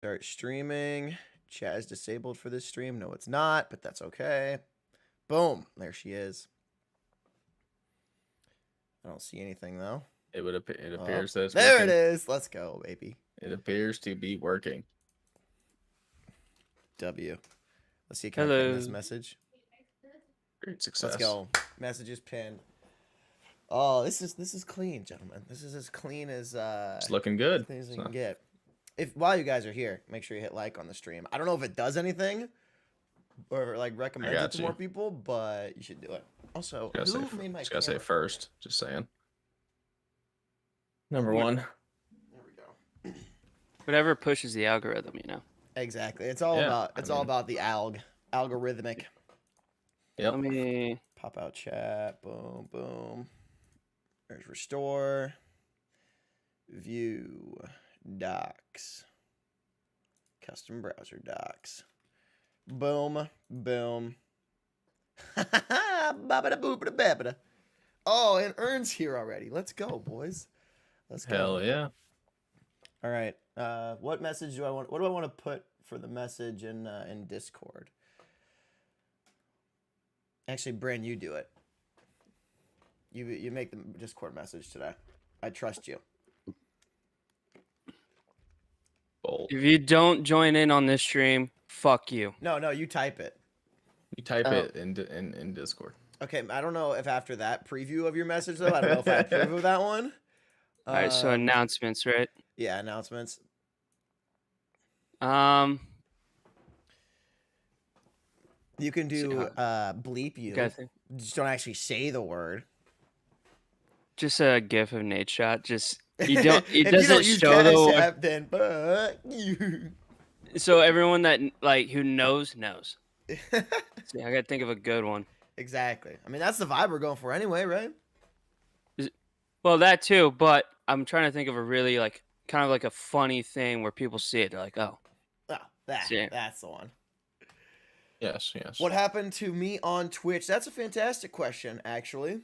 Start streaming. Chat is disabled for this stream. No, it's not, but that's okay. Boom. There she is. I don't see anything though. It appears that it's there working. it is. Let's go, baby. It appears to be working. W. Let's see. Can I pin this message? Great success. Let's go. Messages pinned. Oh, this is clean, gentlemen. This is as clean as It's looking good. As you can get. If while you guys are here, make sure you hit like on the stream. I don't know if it does anything or like recommends it to more people, but you should do it. Also, who made my camera? Gotta say first. Just saying. Number one. There we go. Whatever pushes the algorithm, you know. Exactly. It's all all about the algorithmic. Yep. Let me pop out chat. Boom, boom. There's restore. View. Docs. Custom browser docs. Boom, boom. Oh, and Ern's here already. Let's go, boys. Let's go. Hell yeah. All right. What message do I want? What do I want to put for the message in Discord? Actually, Bryn, you do it. You make the Discord message today. I trust you. Bold. If you don't join in on this stream, fuck you. No, you type it. You type it in Discord. Okay, I don't know if after that preview of your message though, I don't know if I approve of that one. All right, so announcements, right? Yeah, announcements. You can do bleep you. Just don't actually say the word. Just a gif of Nate shot. Just you don't. It doesn't show the word. Then fuck you. So everyone that who knows. See, I gotta think of a good one. Exactly. I mean, that's the vibe we're going for anyway, right? Well, that too, but I'm trying to think of a really kind of like a funny thing where people see it. They're like, oh, that's the one. Yes. What happened to me on Twitch? That's a fantastic question, actually.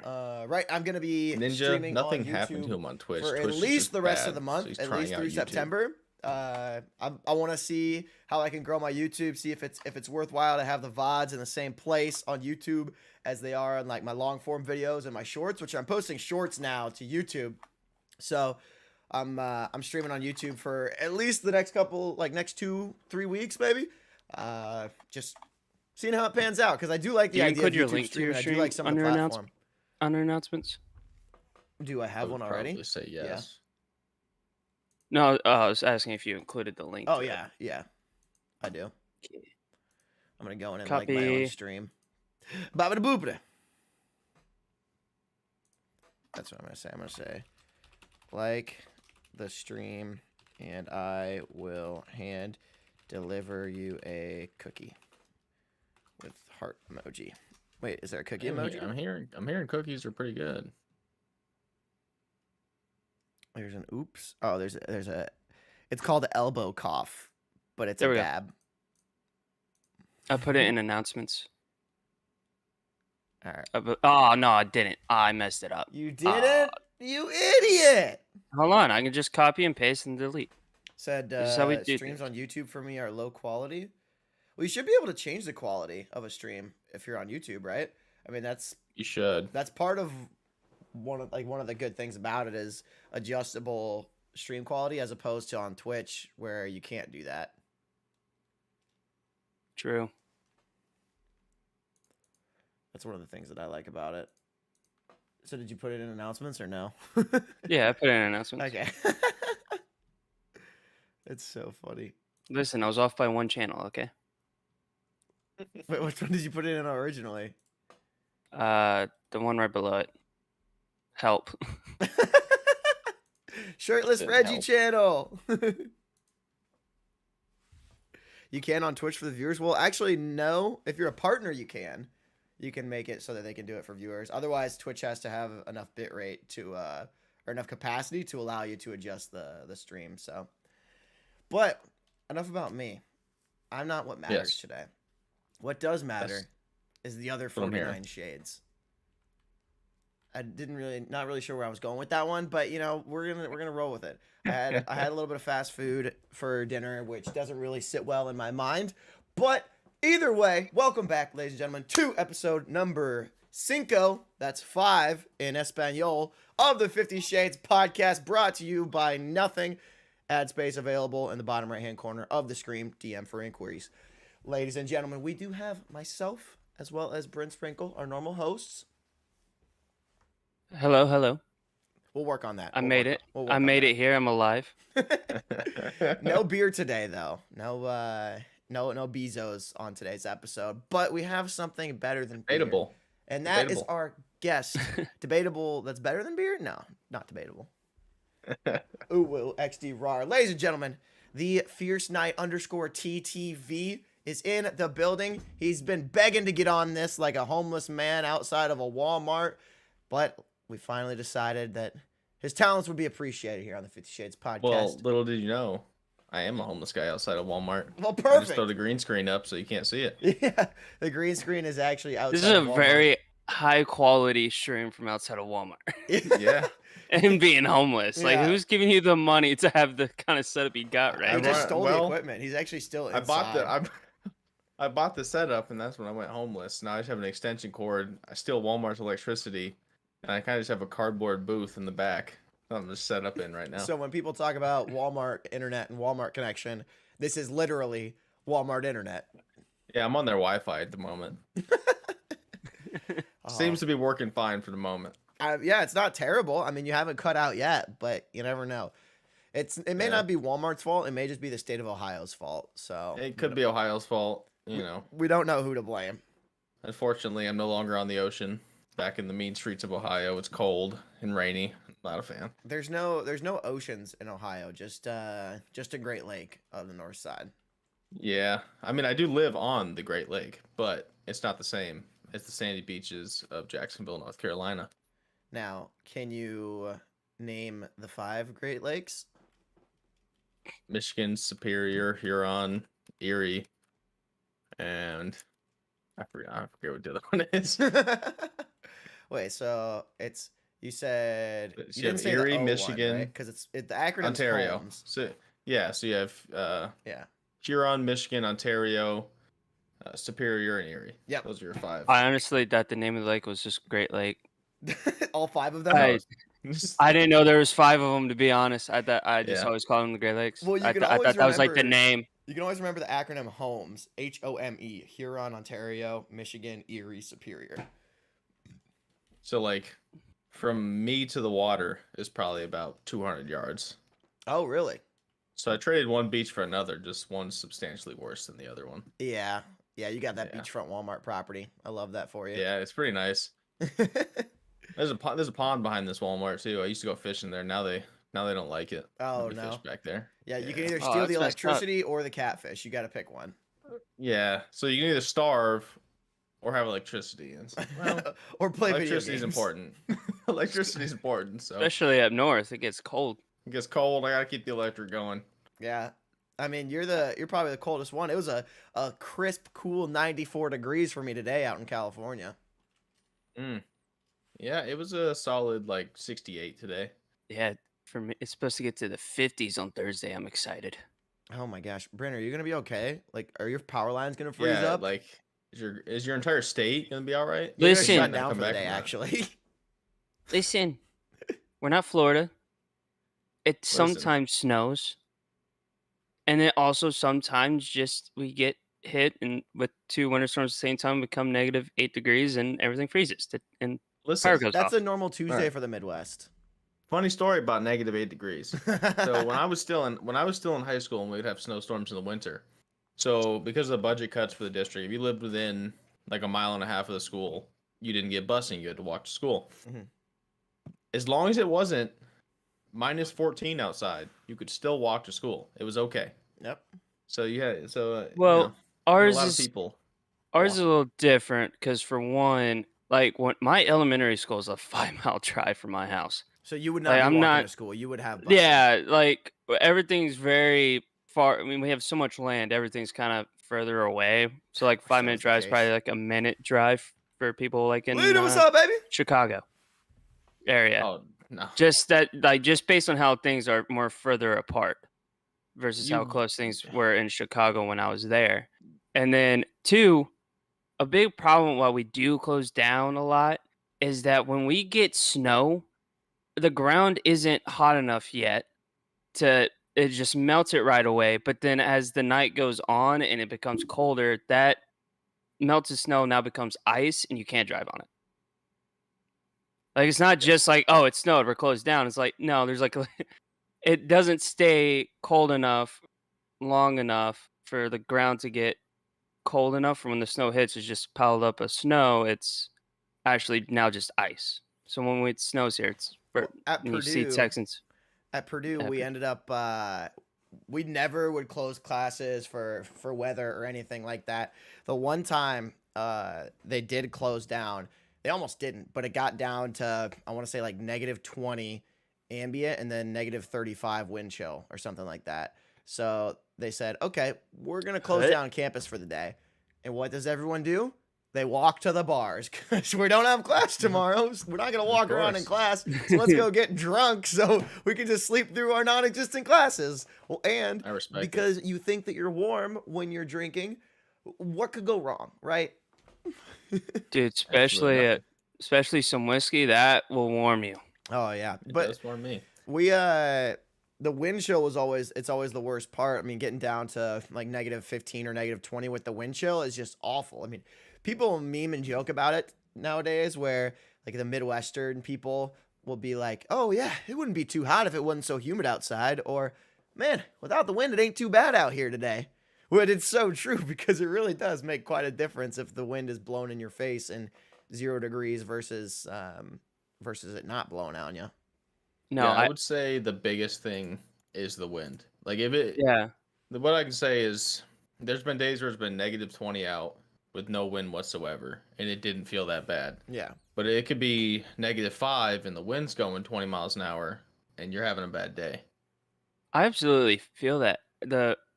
Right, I'm gonna be streaming nothing on YouTube happened to him on Twitch for Twitch at least the rest of the month, so at least through September. I want to see how I can grow my YouTube, see if it's worthwhile to have the VODs in the same place on YouTube as they are on like my long form videos and my shorts, which I'm posting shorts now to YouTube. So I'm streaming on YouTube for at least the next couple, next 2-3 weeks, maybe. Just seeing how it pans out, because I do like the idea of YouTube link streaming. To your I do like some of the platform. Under announcements. Do I have one already? Probably say yes. No, I was asking if you included the link. Oh yeah, I do. Okay. I'm gonna go in and like my own stream. Babada boopada. That's what I'm gonna say. I'm gonna say, like the stream, and I will hand deliver you a cookie with heart emoji. Wait, is there a cookie emoji? I'm hearing cookies are pretty good. There's an oops. Oh, there's a. It's called elbow cough, but it's a dab. I put it in announcements. All right. Oh no, I didn't. I messed it up. You didn't? You idiot! Hold on, I can just copy and paste and delete. Said streams on YouTube for me are low quality. Well, you should be able to change the quality of a stream if you're on YouTube, right? I mean, you should. That's part of one of the good things about it is adjustable stream quality, as opposed to on Twitch where you can't do that. True. That's one of the things that I like about it. So did you put it in announcements or no? Yeah, I put it in announcements. Okay. It's so funny. Listen, I was off by one channel, okay? Wait, which one did you put it in originally? The one right below it. Help. Shirtless Reggie channel. You can on Twitch for the viewers. Well, actually, no. If you're a partner, you can. You can make it so that they can do it for viewers. Otherwise, Twitch has to have enough bitrate to, or enough capacity to allow you to adjust the stream. So, but enough about me. I'm not what matters today. What does matter is the other 49 shades. I didn't not really sure where I was going with that one, but you know, we're gonna roll with it. I had a little bit of fast food for dinner, which doesn't really sit well in my mind. But either way, welcome back, ladies and gentlemen, to episode number cinco. That's 5 in Espanol of the 50 Shades podcast, brought to you by Nothing. Ad space available in the bottom right hand corner of the screen. DM for inquiries. Ladies and gentlemen, we do have myself as well as Bryn Sprinkle, our normal hosts. Hello, hello. We'll work on that. I made it. I made it here. I'm alive. No beer today, though. No Bezos on today's episode. But we have something better than beer. Debatable. And that is our guest. Debatable. That's better than beer? No, not debatable. Ooh, XD RAR. Ladies and gentlemen, the Fierce Knight _TTV is in the building. He's been begging to get on this like a homeless man outside of a Walmart, but we finally decided that his talents would be appreciated here on the 50 Shades podcast. Well, little did you know, I am a homeless guy outside of Walmart. Well, I perfect. just throw the green screen up so you can't see it. Yeah, the green screen is actually outside. This is a of Walmart. very high quality stream from outside of Walmart. Yeah. And being homeless. Like, Yeah. who's giving you the money to have the kind of setup you got, He right? just stole the Well, equipment. He's actually still inside. I bought the setup, and that's when I went homeless. Now I just have an extension cord. I steal Walmart's electricity, and I kind of just have a cardboard booth in the back that I'm just set up in right now. So when people talk about Walmart internet and Walmart connection, this is literally Walmart internet. Yeah, I'm on their Wi-Fi at the moment. Seems to be working fine for the moment. Yeah, it's not terrible. I mean, you haven't cut out yet, but you never know. It may not be Walmart's fault. It may just be the state of Ohio's fault. So It could be Ohio's fault, you know. we don't know who to blame. Unfortunately, I'm no longer on the ocean. Back in the mean streets of Ohio, it's cold and rainy. Not a fan. There's no oceans in Ohio. Just a Great Lake on the north side. Yeah, I mean, I do live on the Great Lake, but it's not the same as the sandy beaches of Jacksonville, North Carolina. Now, can you name the 5 Great Lakes? Michigan, Superior, Huron, Erie, and I forget what the other one is. Wait, so you said So you you have didn't say Erie, the O Michigan, one, because the acronym Ontario. Holmes. So you have Yeah. Huron, Michigan, Ontario, Superior, and Erie. Yep. Those are your 5. I honestly thought the name of the lake was just Great Lake. All 5 of them. I didn't know there was 5 of them, to be honest. I just Yeah. always called them the Great Lakes. Well, you I can thought always that was like the remember- name. You can always remember the acronym HOMES, HOME, Huron, Ontario, Michigan, Erie, Superior. So like from me to the water is probably about 200 yards. Oh, really? So I traded one beach for another, just one substantially worse than the other one. Yeah. Yeah, you got that Yeah. beachfront Walmart property. I love that for you. Yeah, it's pretty nice. There's a pond behind this Walmart too. I used to go fishing there. Now they don't like it. Oh, Nobody no. fish back there. Yeah, you can Yeah. either Oh, steal that's the messed up. electricity or the catfish. You got to pick one. Yeah, so you can either starve or have electricity. And it's like, well, Or play video electricity is games. important. Electricity is important. So Especially up north, it gets cold. it gets cold. I gotta keep the electric going. Yeah. I mean, you're probably the coldest one. It was a crisp, cool 94 degrees for me today out in California. Yeah, it was a solid like 68 today. Yeah, for me, it's supposed to get to the 50s on Thursday. I'm excited. Oh my gosh, Bryn, are you gonna be okay? Like, are your power lines gonna freeze Yeah, up? like is your entire state gonna be all right? You're gonna Listen. shut Come down for the back day. from that. Actually, Listen, we're not Florida. It Listen. sometimes snows. And it also sometimes just we get hit and with 2 winter storms at the same time become -8 degrees and everything freezes. And Listen, power goes that's off. a normal Tuesday Alright. for the Midwest. funny story about -8 degrees. So when I was still in high school and we'd have snowstorms in the winter. So because of the budget cuts for the district, if you lived within like a mile and a half of the school, you didn't get busing. You had to walk to school. Mhm. As long as it wasn't -14 outside, you could still walk to school. It was okay. Yep. So Well, you know, ours a lot is of people. ours is a little different because for one, like my elementary school is a 5-mile drive from my house. So you would not Like, be I'm walking not- to school. You would have buses. Yeah, like everything's very far. I mean, we have so much land. Everything's kind of further away. So like Wish that 5-minute was the drive is case. probably like a minute drive for people like in Lena, what's up, baby? Chicago. area. Oh no, Just that, like, just based on how things are more further apart versus how you close things were in Chicago when I was there. And then two, a big problem while we do close down a lot is that when we get snow, the ground isn't hot enough yet to it just melts it right away. But then as the night goes on and it becomes colder, that melted snow now becomes ice and you can't drive on it. Like it's not just like, oh, it snowed, we're closed down. It's like, no, there's like it doesn't stay cold enough long enough for the ground to get cold enough for when the snow hits. It's just piled up of snow. It's actually now just ice. So when it snows here, it's Well, at and you see Purdue, Texans. we ended up we never would close classes for weather or anything like that. The one time they did close down, they almost didn't, but it got down to, I want to say like -20 ambient and then -35 wind chill or something like that. So they said, okay, we're gonna close down campus for the day. And what does everyone do? They walk to the bars because we don't have class tomorrow. So we're not going to walk around in class. So let's go get drunk so we can just sleep through our non-existent classes. Well, and I respect it. because you think that you're warm when you're drinking, what could go wrong, right? Dude, nothing. especially some whiskey, that will warm you. Oh yeah, It but does for me. we the wind chill was always the worst part. I mean, getting down to like -15 or -20 with the wind chill is just awful. I mean, people meme and joke about it nowadays where like the Midwestern people will be like, "Oh yeah, it wouldn't be too hot if it wasn't so humid outside," or "Man, without the wind, it ain't too bad out here today." But it's so true because it really does make quite a difference if the wind is blown in your face and 0 degrees versus it not blowing on you. No, Yeah, I would say the biggest thing is the wind. Like if it, yeah. what I can say is there's been days where it's been -20 out with no wind whatsoever, and it didn't feel that bad. Yeah. But it could be -5 and the wind's going 20 miles an hour, and you're having a bad day. I absolutely feel that.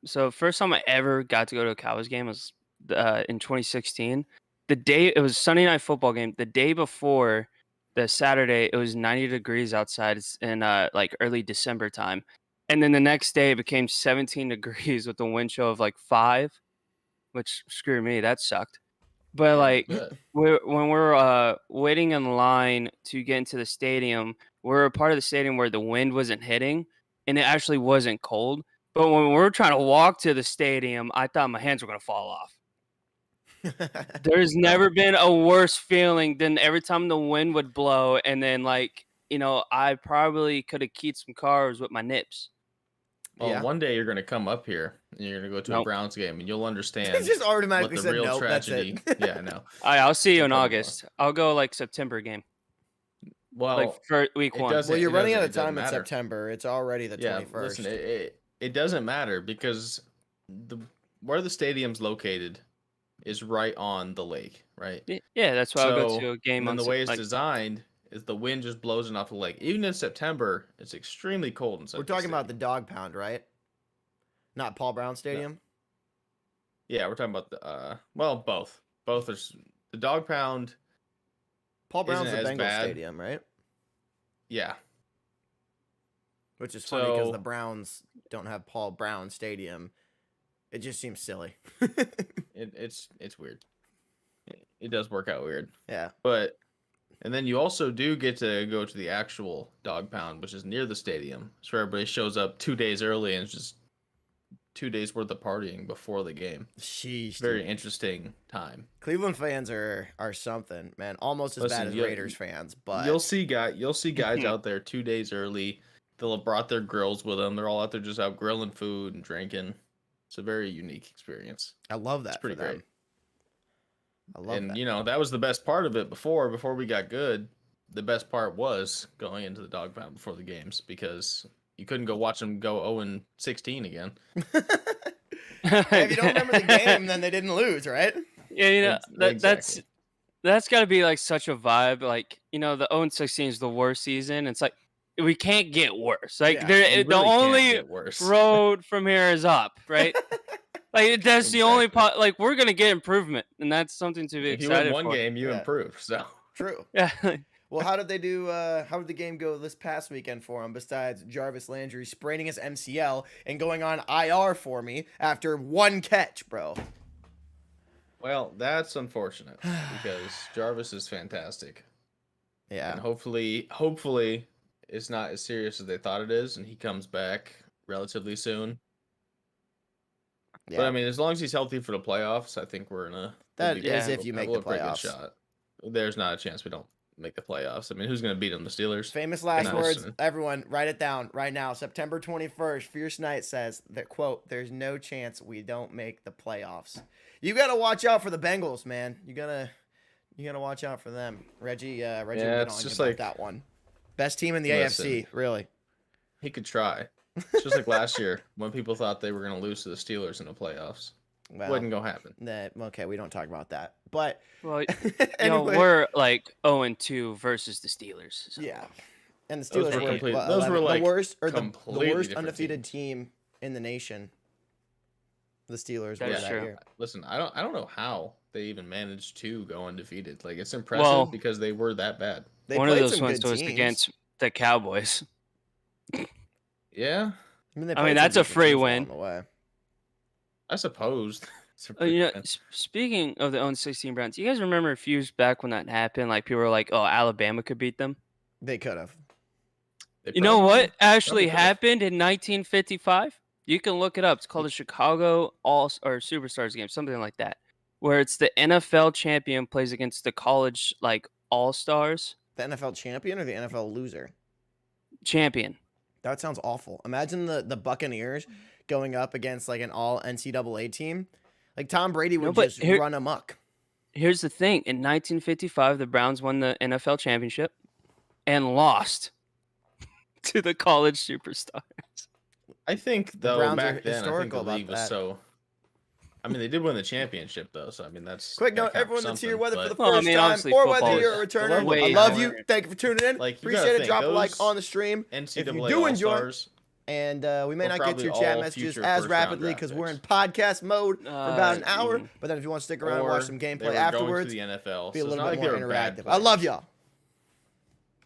So first time I ever got to go to a Cowboys game was in 2016. The day it was Sunday night football game. The day before the Saturday, it was 90 degrees outside in like early December time, and then the next day it became 17 degrees with a wind chill of like 5, which screw me, that sucked. But Yeah, like good. when we're waiting in line to get into the stadium, we're a part of the stadium where the wind wasn't hitting and it actually wasn't cold. But when we're trying to walk to the stadium, I thought my hands were gonna fall off. There's never been a worse feeling than every time the wind would blow, and then like, I probably could have keyed some cars with my nips. Well, Yeah. one day you're gonna come up here and you're gonna go to a Nope. Browns game, and you'll He understand just what automatically the said real no. That's tragedy. it. Yeah, I know. I'll see you in September August. I'll go like September game, like Well, for week it 1. doesn't. Well, you're it running doesn't- out it of doesn't time in matter. September. It's already the Yeah, 21st. listen, it doesn't matter because where the stadium's located is right on the lake, right? Yeah, that's why I'll go So, to a game and then on the way it's like designed is the wind just blows it off the lake. Even in September, it's extremely cold inside. We're talking about the Dog Pound, right? Not Paul Brown Stadium. Yeah, we're talking about the well, both. Both are the Dog Pound. Paul Brown's Isn't the it as Bengals bad? Stadium, right? Yeah, Which is funny because So- the Browns don't have Paul Brown Stadium. It just seems silly. it's weird. It does work out weird, Yeah. but and then you also do get to go to the actual Dog Pound, which is near the stadium. So everybody shows up 2 days early, and it's just 2 days worth of partying before the game. Sheesh. Very Dude. interesting time. Cleveland fans are something, man. Almost as Listen, bad as you'll- Raiders fans, but You'll see guys out there 2 days early. They'll have brought their grills with them. They're all out there just out grilling food and drinking. It's a very unique experience. I love that. It's pretty for them. great. I love And that. that was the best part of it before we got good. The best part was going into the Dog Pound before the games because you couldn't go watch them go 0-16 again. If you don't remember the game, then they didn't lose, right? Yeah, Exactly. that's got to be like such a vibe. Like, the 0-16 is the worst season. It's like we can't get worse. Like Yeah, there, You the really can't only get worse. road from here is up, right? Like that's the only Exactly. like we're gonna get improvement, and that's something to be If you win excited one for. game, you Yeah. improve. So True. Yeah, Well, how did they do? How did the game go this past weekend for him? Besides Jarvis Landry spraining his MCL and going on IR for me after one catch, bro. Well, that's unfortunate because Jarvis is fantastic. Yeah. And hopefully it's not as serious as they thought it is, and he comes back relatively soon. Yeah. But I mean, as long as he's healthy for the playoffs, I think we're in a That we'll be- is Yeah. if you make we'll the have a pretty good playoffs. shot. There's not a chance we don't make the playoffs. I mean, who's going to beat them? The Steelers. Famous last Nice. words. Everyone, write it down right now. September 21st, Fierce Knight says that, quote, "There's no chance we don't make the playoffs." You got to watch out for the Bengals, man. You got to watch out for them. Reggie will Yeah, get it's on just you about like- that one. Best team in the Listen. AFC, really. He could try. It's just like last year when people thought they were going to lose to the Steelers in the playoffs. Well, Wasn't going to happen. okay, we don't talk about that. But Well, anyway, we're like 0-2 versus the Steelers. So. yeah. And the Those Steelers were were, complete- what, those were, 11 like, the worst or the completely worst different undefeated team in the nation. The Steelers That were is that true. year. Listen, I don't know how they even managed to go undefeated. Like, it's impressive Well- because they were that bad. They One of played those some ones good was teams. against the Cowboys. Yeah, they I mean, played some that's a decent free teams win. along the way. I suppose. It's a pretty You know, good- speaking of the 0-16 Browns, you guys remember a few years back when that happened? Like people were like, "Oh, Alabama could beat them." They could have. they You know probably- what actually could've. happened in 1955? You can look it up. It's called the Chicago All or Superstars game, something like that, where it's the NFL champion plays against the college like All Stars The NFL champion or the NFL loser? champion. That sounds awful. Imagine the Buccaneers going up against like an all NCAA team. Like Tom Brady would No, but just here- run amok. Here's the thing: in 1955, the Browns won the NFL championship and lost to the college superstars. I think though Browns are back then, I think historical the about league was that. so. I mean, they did win the championship though, so I mean that's Quick gotta note, count everyone for that's here, something, whether for the but- Well, I first mean, time obviously, or football whether you're a is returner, way I love you. more- Thank you for tuning in. Like, you Appreciate gotta it. think, Drop a like those on the stream. NCAA do enjoy- All-Stars, And we may Or not get to probably your chat all messages future as first-round rapidly draft because we're in picks. podcast mode for about an hour. Mm. But then if you want to stick around and watch some they gameplay were going afterwards, to the NFL, be a so it's little not bit like more they were bad interactive. I love players. y'all.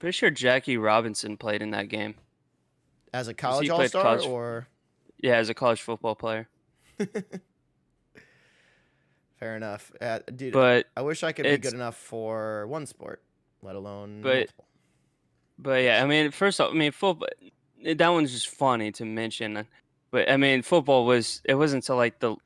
Pretty sure Jackie Robinson played in that game. As a college he played all-star college- or... Yeah, as a college football player. Fair enough. Dude, But I wish I could be it's- good enough for one sport, let alone But- multiple. But yeah, I mean, first off, I mean, football. That one's just funny to mention. But I mean, football was. It wasn't until like the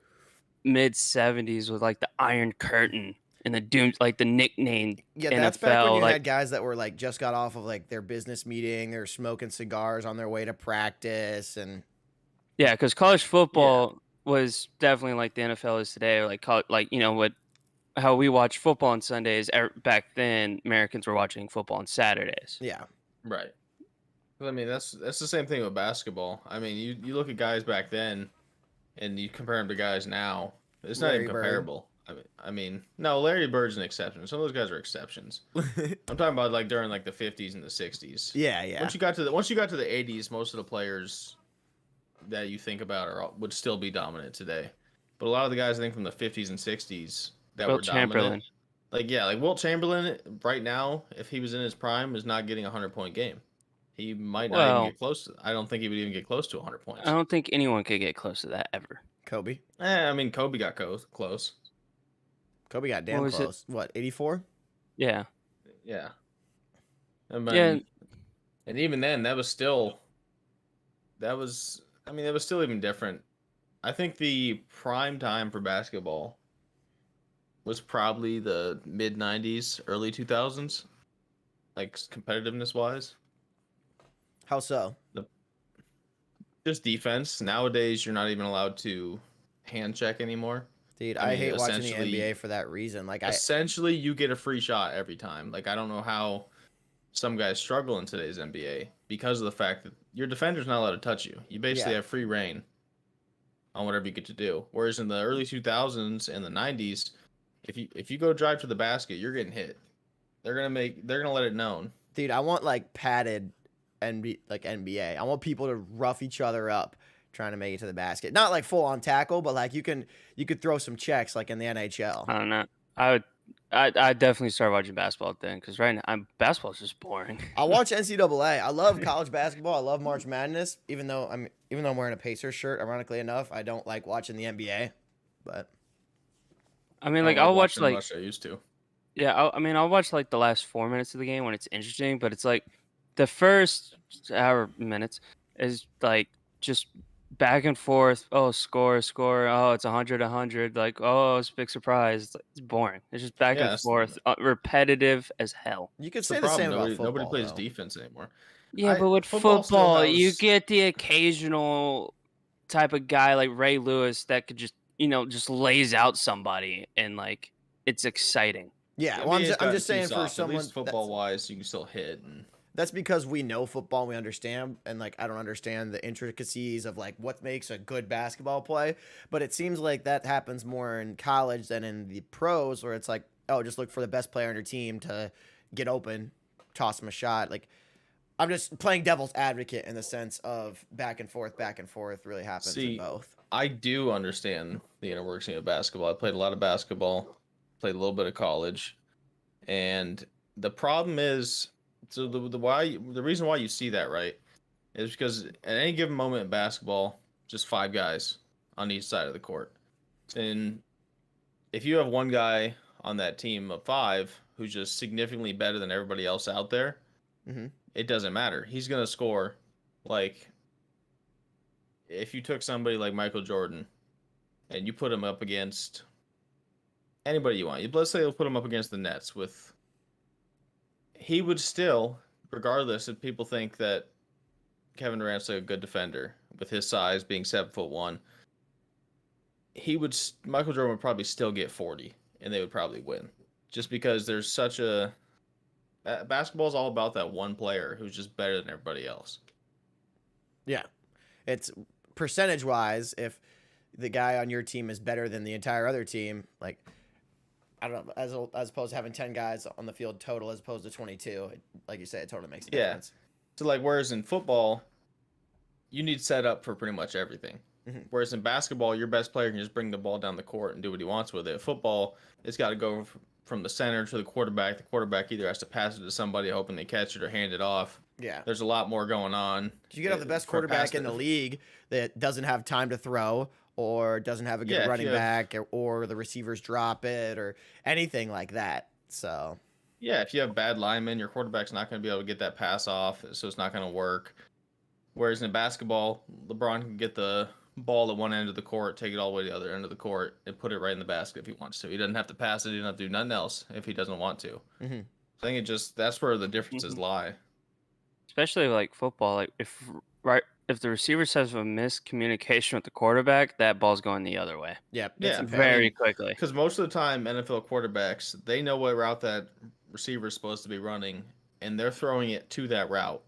mid '70s with like the Iron Curtain and the Doom, like the nickname. Yeah, that's back when NFL, you like- had guys that were like just got off of like their business meeting, they were smoking cigars on their way to practice, and Yeah, because college football was definitely like the NFL is today, or like you know what, how we watch football on Sundays. Back then, Americans were watching football on Saturdays. yeah, Right. But I mean, that's the same thing with basketball. I mean, you look at guys back then, and you compare them to guys now. It's not Larry even Bird. comparable. I mean, no, Larry Bird's an exception. Some of those guys are exceptions. I'm talking about like during like the 50s and the 60s. yeah. Once you got to the 80s, most of the players that you think about would still be dominant today. But a lot of the guys I think from the 50s and 60s that Wilt were dominant, Chamberlain. like Wilt Chamberlain right now, if he was in his prime, is not getting a 100-point game. He might not Well- even get close to. I don't think he would even get close to 100 points. I don't think anyone could get close to that ever. Kobe. I mean, Kobe got close. Kobe got damn was it? close. What, 84? Yeah. Yeah. I Yeah. mean, and even then, that was still. That was. I mean, it was still even different. I think the prime time for basketball was probably the mid 90s, early 2000s, like competitiveness wise. How so? Just defense. Nowadays, you're not even allowed to hand check anymore. Dude, I I mean, hate watching the essentially- NBA for that reason. Like, Essentially, you get a free shot every time. Like, I don't know how some guys struggle in today's NBA because of the fact that your defender's not allowed to touch you. You basically Yeah. have free reign on whatever you get to do. Whereas in the early 2000s and the 90s, if you go drive to the basket, you're getting hit. They're gonna let it known. dude, I want like padded NBA. I want people to rough each other up trying to make it to the basket. Not like full on tackle, but like you could throw some checks like in the NHL. I don't know. I would I definitely started watching basketball then because right now basketball's just boring. I watch NCAA. I love college basketball. I love March Madness. Even though I'm wearing a Pacers shirt, ironically enough, I don't like watching the NBA. But I mean, I don't like like I'll watch watching like much I used to. yeah, I mean I'll watch like the last 4 minutes of the game when it's interesting, but it's like the first hour minutes is like just back and forth. Oh, score. Oh, it's 100. Like, oh, it's a big surprise. It's boring. It's just back Yeah, and forth, repetitive as hell. you could that's the say the problem. same about Nobody football, plays though. defense anymore. Yeah, but with Football still football, you has. get the occasional type of guy like Ray Lewis that could just, just lays out somebody and like it's exciting. Yeah, The well, NBA's I'm gotten just too saying for soft. At someone least football wise, you can still hit. And that's because we know football and we understand, and like I don't understand the intricacies of like what makes a good basketball play, but it seems like that happens more in college than in the pros, where it's like, oh, just look for the best player on your team to get open, toss him a shot. Like I'm just playing devil's advocate in the sense of back and forth really happens in see, both. I do understand the inner workings of basketball. I played a lot of basketball, played a little bit of college, and the problem is, so the reason why you see that, right, is because at any given moment in basketball, just five guys on each side of the court, and if you have one guy on that team of five who's just significantly better than everybody else out there, Mm-hmm. it doesn't matter. He's gonna score. Like if you took somebody like Michael Jordan and you put him up against anybody you want, let's say you'll put him up against the Nets with, he would still, regardless if people think that Kevin Durant's a good defender with his size being 7'1", Michael Jordan would probably still get 40 and they would probably win, just because there's such a basketball is all about that one player who's just better than everybody else. Yeah, it's percentage wise. If the guy on your team is better than the entire other team, like I don't know, as opposed to having 10 guys on the field total as opposed to 22, like you say, it totally makes a difference. So like, whereas in football, you need set up for pretty much everything. Mm-hmm. Whereas in basketball, your best player can just bring the ball down the court and do what he wants with it. Football, it's got to go from the center to the quarterback. The quarterback either has to pass it to somebody hoping they catch it or hand it off. Yeah. There's a lot more going on. You could have the best quarterback in the league that doesn't have time to throw or doesn't have a good running back or the receivers drop it or anything like that. So, yeah, if you have bad linemen, your quarterback's not going to be able to get that pass off, so it's not going to work. Whereas in basketball, LeBron can get the ball at one end of the court, take it all the way to the other end of the court, and put it right in the basket if he wants to. He doesn't have to pass it. He doesn't have to do nothing else if he doesn't want to. Mm-hmm. I think that's where the differences lie. Especially like football, like if the receivers have a miscommunication with the quarterback, that ball's going the other way. Yep. Yeah, very quickly. Because most of the time, NFL quarterbacks, they know what route that receiver is supposed to be running, and they're throwing it to that route,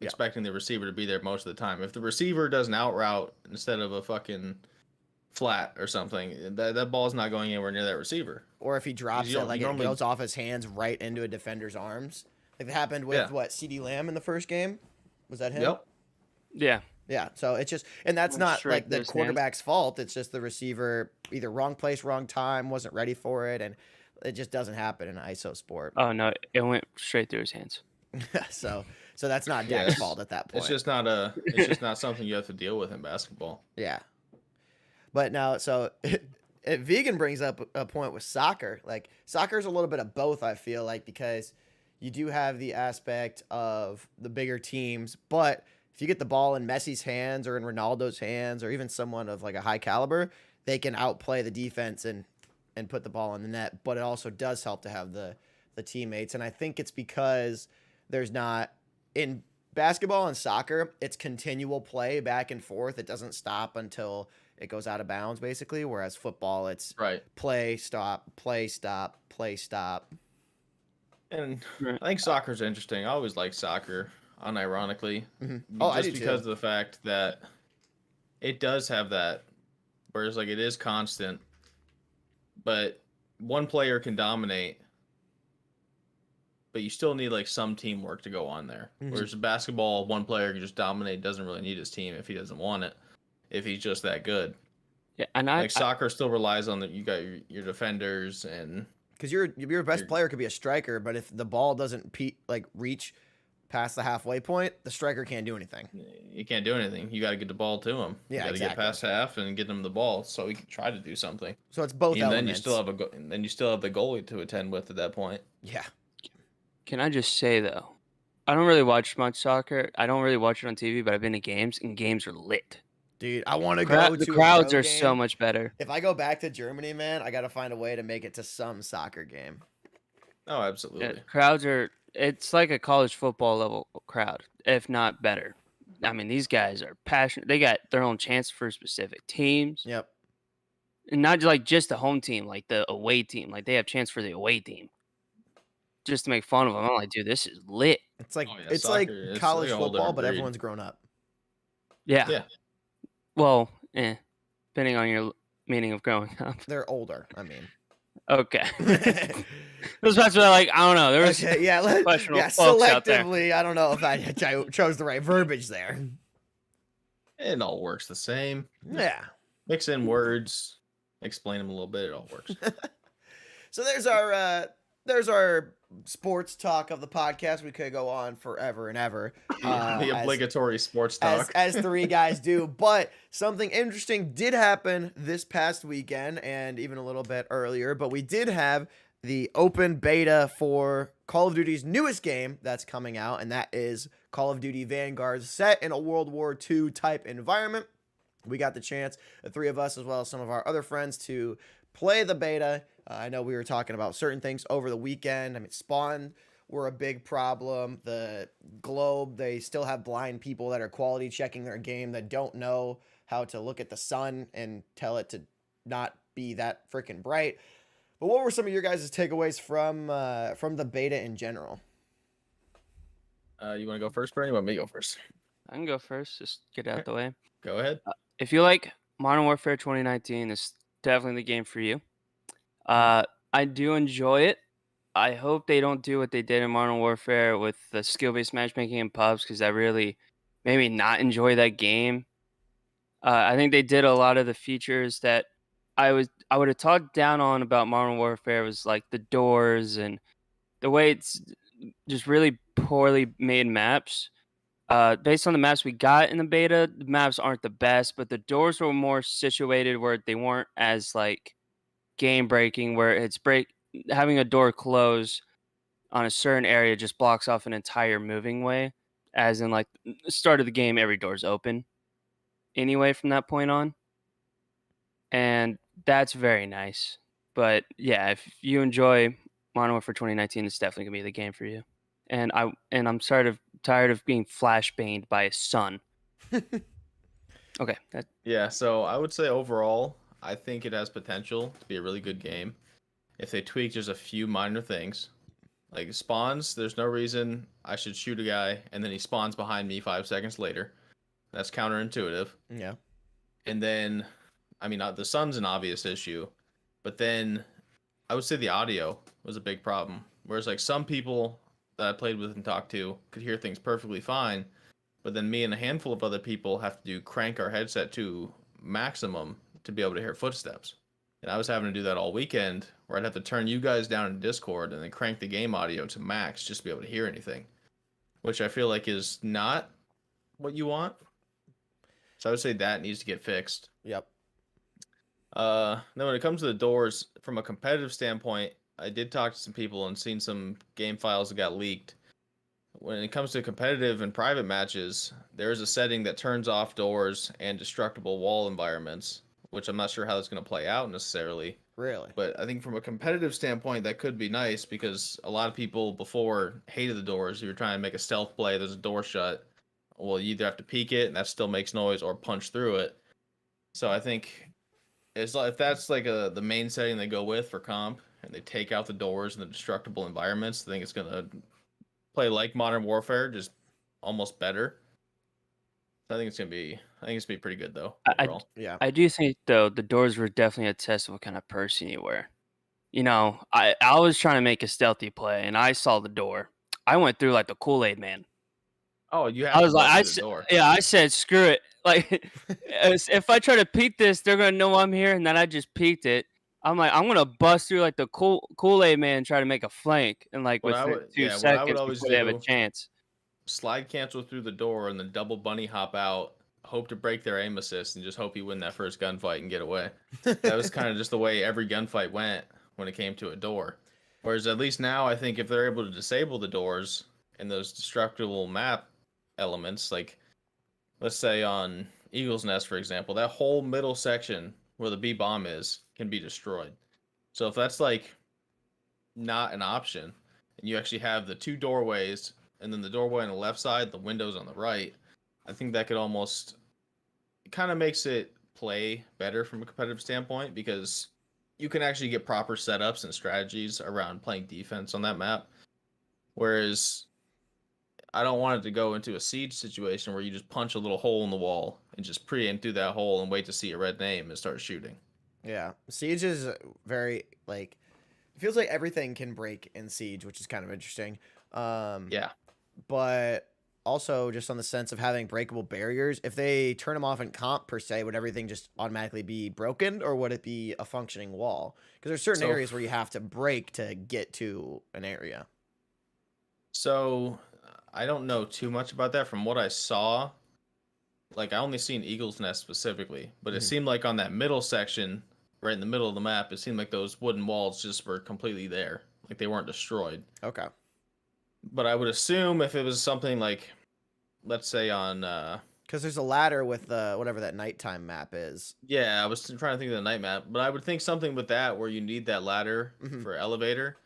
expecting the receiver to be there most of the time. If the receiver does an out route instead of a fucking flat or something, that ball's not going anywhere near that receiver. Or if he drops it, like it goes off his hands right into a defender's arms. Like it happened with CeeDee Lamb in the first game. Was that him? Yep. Yeah. Yeah. So it's just, and that's not like the quarterback's fault. It's just the receiver either wrong place, wrong time, wasn't ready for it, and it just doesn't happen in an ISO sport. Oh no, it went straight through his hands. so that's not Dak's fault at that point. It's just not something you have to deal with in basketball. Yeah. But now, so Vegan brings up a point with soccer. Like soccer's a little bit of both, I feel like, because you do have the aspect of the bigger teams, but if you get the ball in Messi's hands or in Ronaldo's hands or even someone of like a high caliber, they can outplay the defense and put the ball in the net. But it also does help to have the teammates. And I think it's because there's not, in basketball and soccer, it's continual play back and forth. It doesn't stop until it goes out of bounds, basically. Whereas football, it's play, stop, play, stop, play, stop. And I think soccer's interesting. I always like soccer, unironically. Mm-hmm. Just because of the fact that it does have that, whereas like it is constant, but one player can dominate, but you still need like some teamwork to go on there. Mm-hmm. Whereas basketball, one player can just dominate, doesn't really need his team if he doesn't want it, if he's just that good. Yeah, and soccer still relies on you got your defenders and because your best You're- player could be a striker, but if the ball doesn't reach past the halfway point, the striker can't do anything. You can't do anything. You got to get the ball to him. Yeah, you got to exactly. get past half and get him the ball so he can try to do something. So it's both And then elements. you still have the goalie to attend with at that point. Yeah. Can I just say though, I don't really watch much soccer. I don't really watch it on TV, but I've been to games, and games are lit. Dude, I want to go The to crowds a pro are so game. much better. If I go back to Germany, man, I got to find a way to make it to some soccer game. Oh, absolutely. Yeah, crowds are. It's like a college football level crowd, if not better. I mean, these guys are passionate. They got their own chance for specific teams, Yep. and not just the home team, like the away team. Like they have chance for the away team, just to make fun of them. I'm like, dude, this is lit. It's like Oh, yeah, it's like soccer, it's college like a whole football, different but breed. everyone's grown up. Yeah. Yeah. Well, depending on your meaning of growing up. They're older. I mean. Okay. Those parts were like, I don't know. There was Okay, yeah, professional folks out there. selectively. I don't know if I chose the right verbiage there. It all works the same. Yeah. Mix in words, explain them a little bit. It all works. So there's our sports talk of the podcast. We could go on forever and ever. The obligatory sports talk. As three guys do. But something interesting did happen this past weekend and even a little bit earlier. But we did have the open beta for Call of Duty's newest game that's coming out, and that is Call of Duty Vanguard, set in a World War II type environment. We got the chance, the three of us, as well as some of our other friends, to play the beta. I know we were talking about certain things over the weekend. I mean, spawn were a big problem. The globe, they still have blind people that are quality checking their game that don't know how to look at the sun and tell it to not be that freaking bright. But what were some of your guys' takeaways from the beta in general? You want to go first, Bernie? You want me to go first? I can go first. Just get it out the way. Go ahead. If you like Modern Warfare 2019, it's definitely the game for you. I do enjoy it. I hope they don't do what they did in Modern Warfare with the skill-based matchmaking in pubs, because that really made me not enjoy that game. I think they did a lot of the features that I would have talked down on about Modern Warfare, was like the doors and the way it's just really poorly made maps. Based on the maps we got in the beta, the maps aren't the best, but the doors were more situated where they weren't as like game breaking, where it's having a door close on a certain area just blocks off an entire moving way, as in like the start of the game, every door's open anyway from that point on. And that's very nice. But yeah, if you enjoy Modern Warfare 2019, it's definitely gonna be the game for you. And I'm tired of being flashbanged by a sun. Okay. Yeah, so I would say overall, I think it has potential to be a really good game. If they tweak just a few minor things, like spawns, there's no reason I should shoot a guy and then he spawns behind me 5 seconds later. That's counterintuitive. Yeah. And then, I mean, the sun's an obvious issue, but then I would say the audio was a big problem. Whereas like some people that I played with and talked to could hear things perfectly fine, but then me and a handful of other people have to crank our headset to maximum to be able to hear footsteps. And I was having to do that all weekend, where I'd have to turn you guys down in Discord and then crank the game audio to max just to be able to hear anything, which I feel like is not what you want. So I would say that needs to get fixed. Yep. Then when it comes to the doors, from a competitive standpoint, I did talk to some people and seen some game files that got leaked. When it comes to competitive and private matches, there is a setting that turns off doors and destructible wall environments, which I'm not sure how that's going to play out necessarily. Really? But I think from a competitive standpoint, that could be nice, because a lot of people before hated the doors. If you're trying to make a stealth play, there's a door shut. Well, you either have to peek it, and that still makes noise, or punch through it. So I think if that's like the main setting they go with for comp, and they take out the doors and the destructible environments, I think it's going to play like Modern Warfare, just almost better. So I think it's gonna be pretty good though. Overall. Yeah. I do think though the doors were definitely a test of what kind of person you were. You know, I was trying to make a stealthy play, and I saw the door. I went through like the Kool-Aid man. Oh, you have I to was go like, through the door. I said, screw it. Like, if I try to peek this, they're gonna know I'm here, and then I just peeked it. I'm like, I'm gonna bust through like the Kool-Aid man and try to make a flank and like What I within would, two yeah, what I would seconds always before they have a do, chance. slide cancel through the door and then double bunny hop out, hope to break their aim assist, and just hope you win that first gunfight and get away. That was kind of just the way every gunfight went when it came to a door. Whereas at least now, I think if they're able to disable the doors and those destructible map elements, like let's say on Eagle's Nest, for example, that whole middle section where the B bomb is can be destroyed. So if that's like not an option, and you actually have the two doorways, and then the doorway on the left side, the windows on the right, I think that could almost, it kind of makes it play better from a competitive standpoint because you can actually get proper setups and strategies around playing defense on that map. Whereas I don't want it to go into a siege situation where you just punch a little hole in the wall and just pre-aim through that hole and wait to see a red name and start shooting. Yeah, Siege is very like it feels like everything can break in Siege, which is kind of interesting. Yeah. But also just on the sense of having breakable barriers, if they turn them off in comp per se, would everything just automatically be broken, or would it be a functioning wall? Because there's certain So areas where you have to break to get to an area. So I don't know too much about that. From what I saw, like I only seen Eagle's Nest specifically, but it Mhm. seemed like on that middle section, right in the middle of the map, it seemed like those wooden walls just were completely there, like they weren't destroyed. Okay. But I would assume if it was something like, let's say on, Because there's a ladder with whatever that nighttime map is. yeah, I was trying to think of the night map, but I would think something with that where you need that ladder Mhm. for elevator.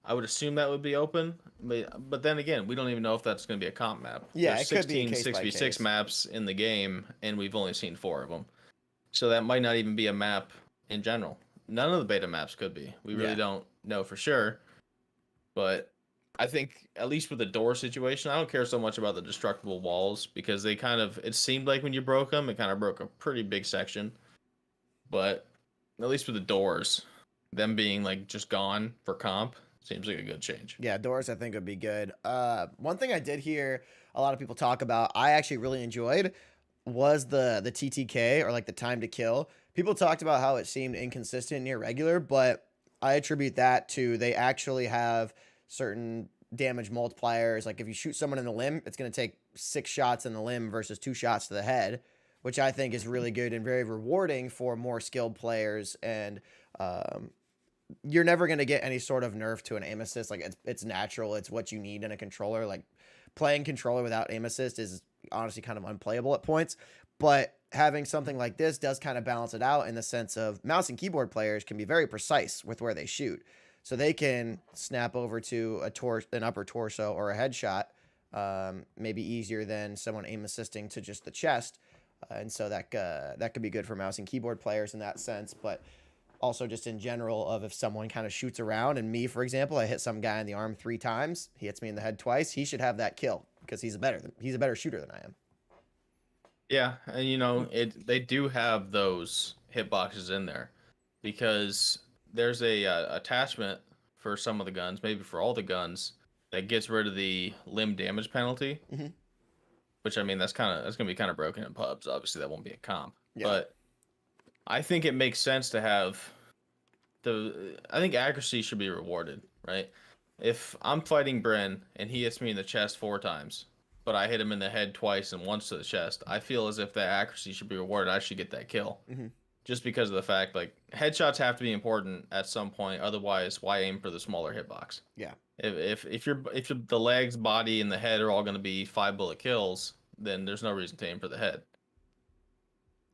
I would assume that would be open, but then again, we don't even know if that's going to be a comp map. Yeah, There's it could be 16 case by 6v6 case. maps in the game, and we've only seen 4 of them. So that might not even be a map in general. None of the beta maps could be. We really Yeah. don't know for sure. But I think at least with the door situation, I don't care so much about the destructible walls because they kind of, it seemed like when you broke them, it kind of broke a pretty big section. But at least with the doors, them being like just gone for comp seems like a good change. Yeah, doors I think would be good. One thing I did hear a lot of people talk about, I actually really enjoyed, was the TTK, or like the time to kill. People talked about how it seemed inconsistent and irregular, but I attribute that to they actually have certain damage multipliers. Like if you shoot someone in the limb, it's going to take 6 shots in the limb versus 2 shots to the head, which I think is really good and very rewarding for more skilled players. And um, you're never going to get any sort of nerf to an aim assist. Like it's natural. It's what you need in a controller. Like playing controller without aim assist is honestly kind of unplayable at points. But having something like this does kind of balance it out in the sense of mouse and keyboard players can be very precise with where they shoot. So they can snap over to an upper torso or a headshot, maybe easier than someone aim assisting to just the chest. And so that could be good for mouse and keyboard players in that sense. But also just in general of if someone kind of shoots around, and me, for example, I hit some guy in the arm 3 times, he hits me in the head twice, he should have that kill because he's a better shooter than I am. Yeah, and you know, they do have those hitboxes in there because there's a attachment for some of the guns, maybe for all the guns, that gets rid of the limb damage penalty. Mhm. Which I mean, that's gonna be kind of broken in pubs. Obviously, that won't be a comp, Yeah. but I think it makes sense to have I think accuracy should be rewarded, right? If I'm fighting Bryn and he hits me in the chest 4 times, but I hit him in the head twice and once to the chest, I feel as if that accuracy should be rewarded. I should get that kill. Mhm. Just because of the fact, like, headshots have to be important at some point. Otherwise, why aim for the smaller hitbox? Yeah. If the legs, body, and the head are all going to be 5-bullet kills, then there's no reason to aim for the head.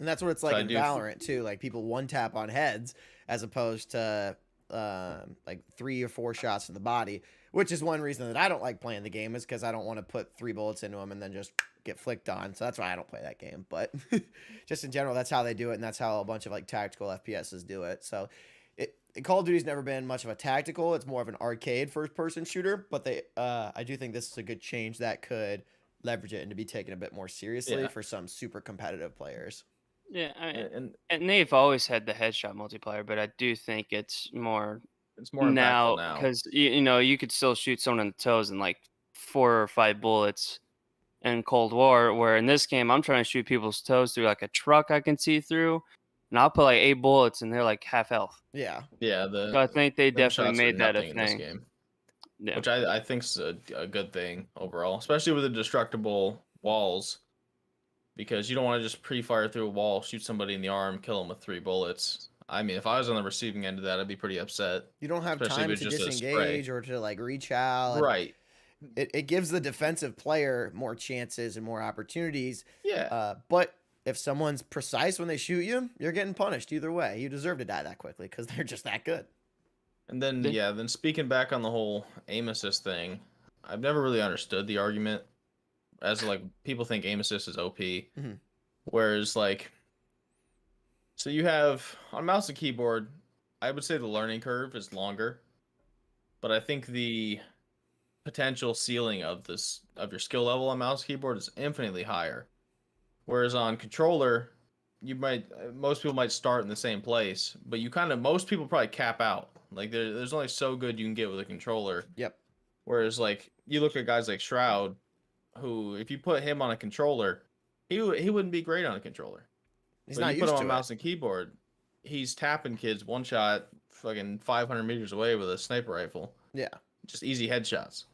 And that's what it's So like I in do Valorant too. Like people one tap on heads as opposed to like 3 or 4 shots to the body, which is one reason that I don't like playing the game, is because I don't want to put 3 bullets into them and then just get flicked on. So that's why I don't play that game. But just in general, that's how they do it, and that's how a bunch of like tactical FPSs do it. So Call of Duty's never been much of a tactical. It's more of an arcade first-person shooter. But I do think this is a good change that could leverage it and to be taken a bit more seriously Yeah. for some super competitive players. Yeah, I mean, and and they've always had the headshot multiplier, but I do think it's more it's more impactful now. because you know you could still shoot someone in the toes in like 4 or 5 bullets in Cold War, where in this game I'm trying to shoot people's toes through like a truck I can see through, and I'll put like 8 bullets, and they're like half health. Yeah. Yeah, So I think they them definitely shots are made that a nothing in this thing. game, Yeah. which I think's a good thing overall, especially with the destructible walls, because you don't want to just pre-fire through a wall, shoot somebody in the arm, kill them with 3 bullets. I mean, if I was on the receiving end of that, I'd be pretty upset. You don't have Especially if time it's to just a spray. disengage or to like reach out. And Right. it gives the defensive player more chances and more opportunities. Yeah. But if someone's precise when they shoot you, you're getting punished either way. You deserve to die that quickly because they're just that good. And then Yeah. then speaking back on the whole aim assist thing, I've never really understood the argument, as like people think aim assist is OP, Mhm. whereas like, so you have on mouse and keyboard, I would say the learning curve is longer, but I think the potential ceiling of your skill level on mouse and keyboard is infinitely higher. Whereas on controller, most people might start in the same place, but most people probably cap out. Like there's only so good you can get with a controller. Yep. Whereas like you look at guys like Shroud, who if you put him on a controller, he wouldn't be great on a controller. He's But not you put used him to on it. mouse and keyboard, he's tapping kids one shot, fucking 500 meters away with a sniper rifle. Yeah. Just easy headshots.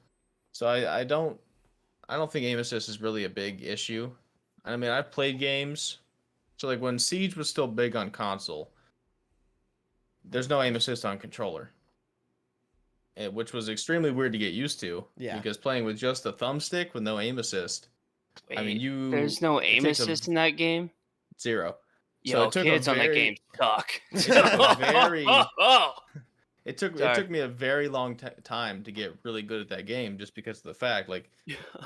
So I don't think aim assist is really a big issue. I mean, I've played games. So like when Siege was still big on console, there's no aim assist on controller, which was extremely weird to get used to. Yeah. Because playing with just the thumbstick with no aim assist, I mean, There's no it aim takes assist in that game. 0. Yo, So it took kids on that game suck. It took a very Oh, It took Sorry. me a very long time to get really good at that game, just because of the fact, like,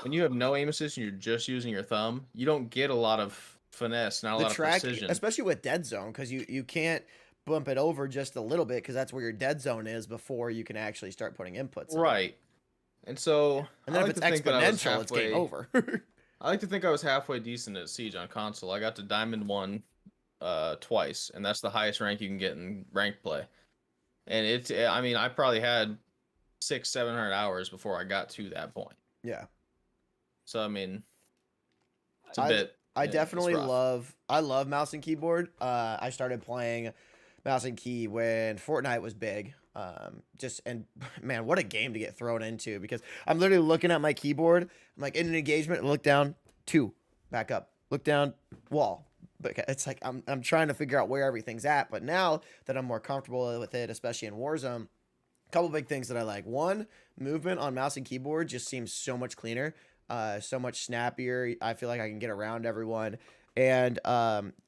when you have no aim assist and you're just using your thumb, you don't get a lot of finesse, not a The lot of track, precision. especially with dead zone, because you can't bump it over just a little bit because that's where your dead zone is before you can actually start putting inputs in. Right. And so And then I if like it's to think that I was exponential, it's game over. I like to think I was halfway decent at Siege on console. I got to Diamond 1 twice, and that's the highest rank you can get in ranked play. And I mean, I probably had 600-700 hours before I got to that point. Yeah. So I mean, it's a bit. I it's definitely rough. love mouse and keyboard. I started playing mouse and key when Fortnite was big. And man, what a game to get thrown into, because I'm literally looking at my keyboard. I'm like in an engagement, look down, 2, back up, look down, wall. But it's like I'm trying to figure out where everything's at. But now that I'm more comfortable with it, especially in Warzone, a couple big things that I like. One, movement on mouse and keyboard just seems so much cleaner, so much snappier. I feel like I can get around everyone. And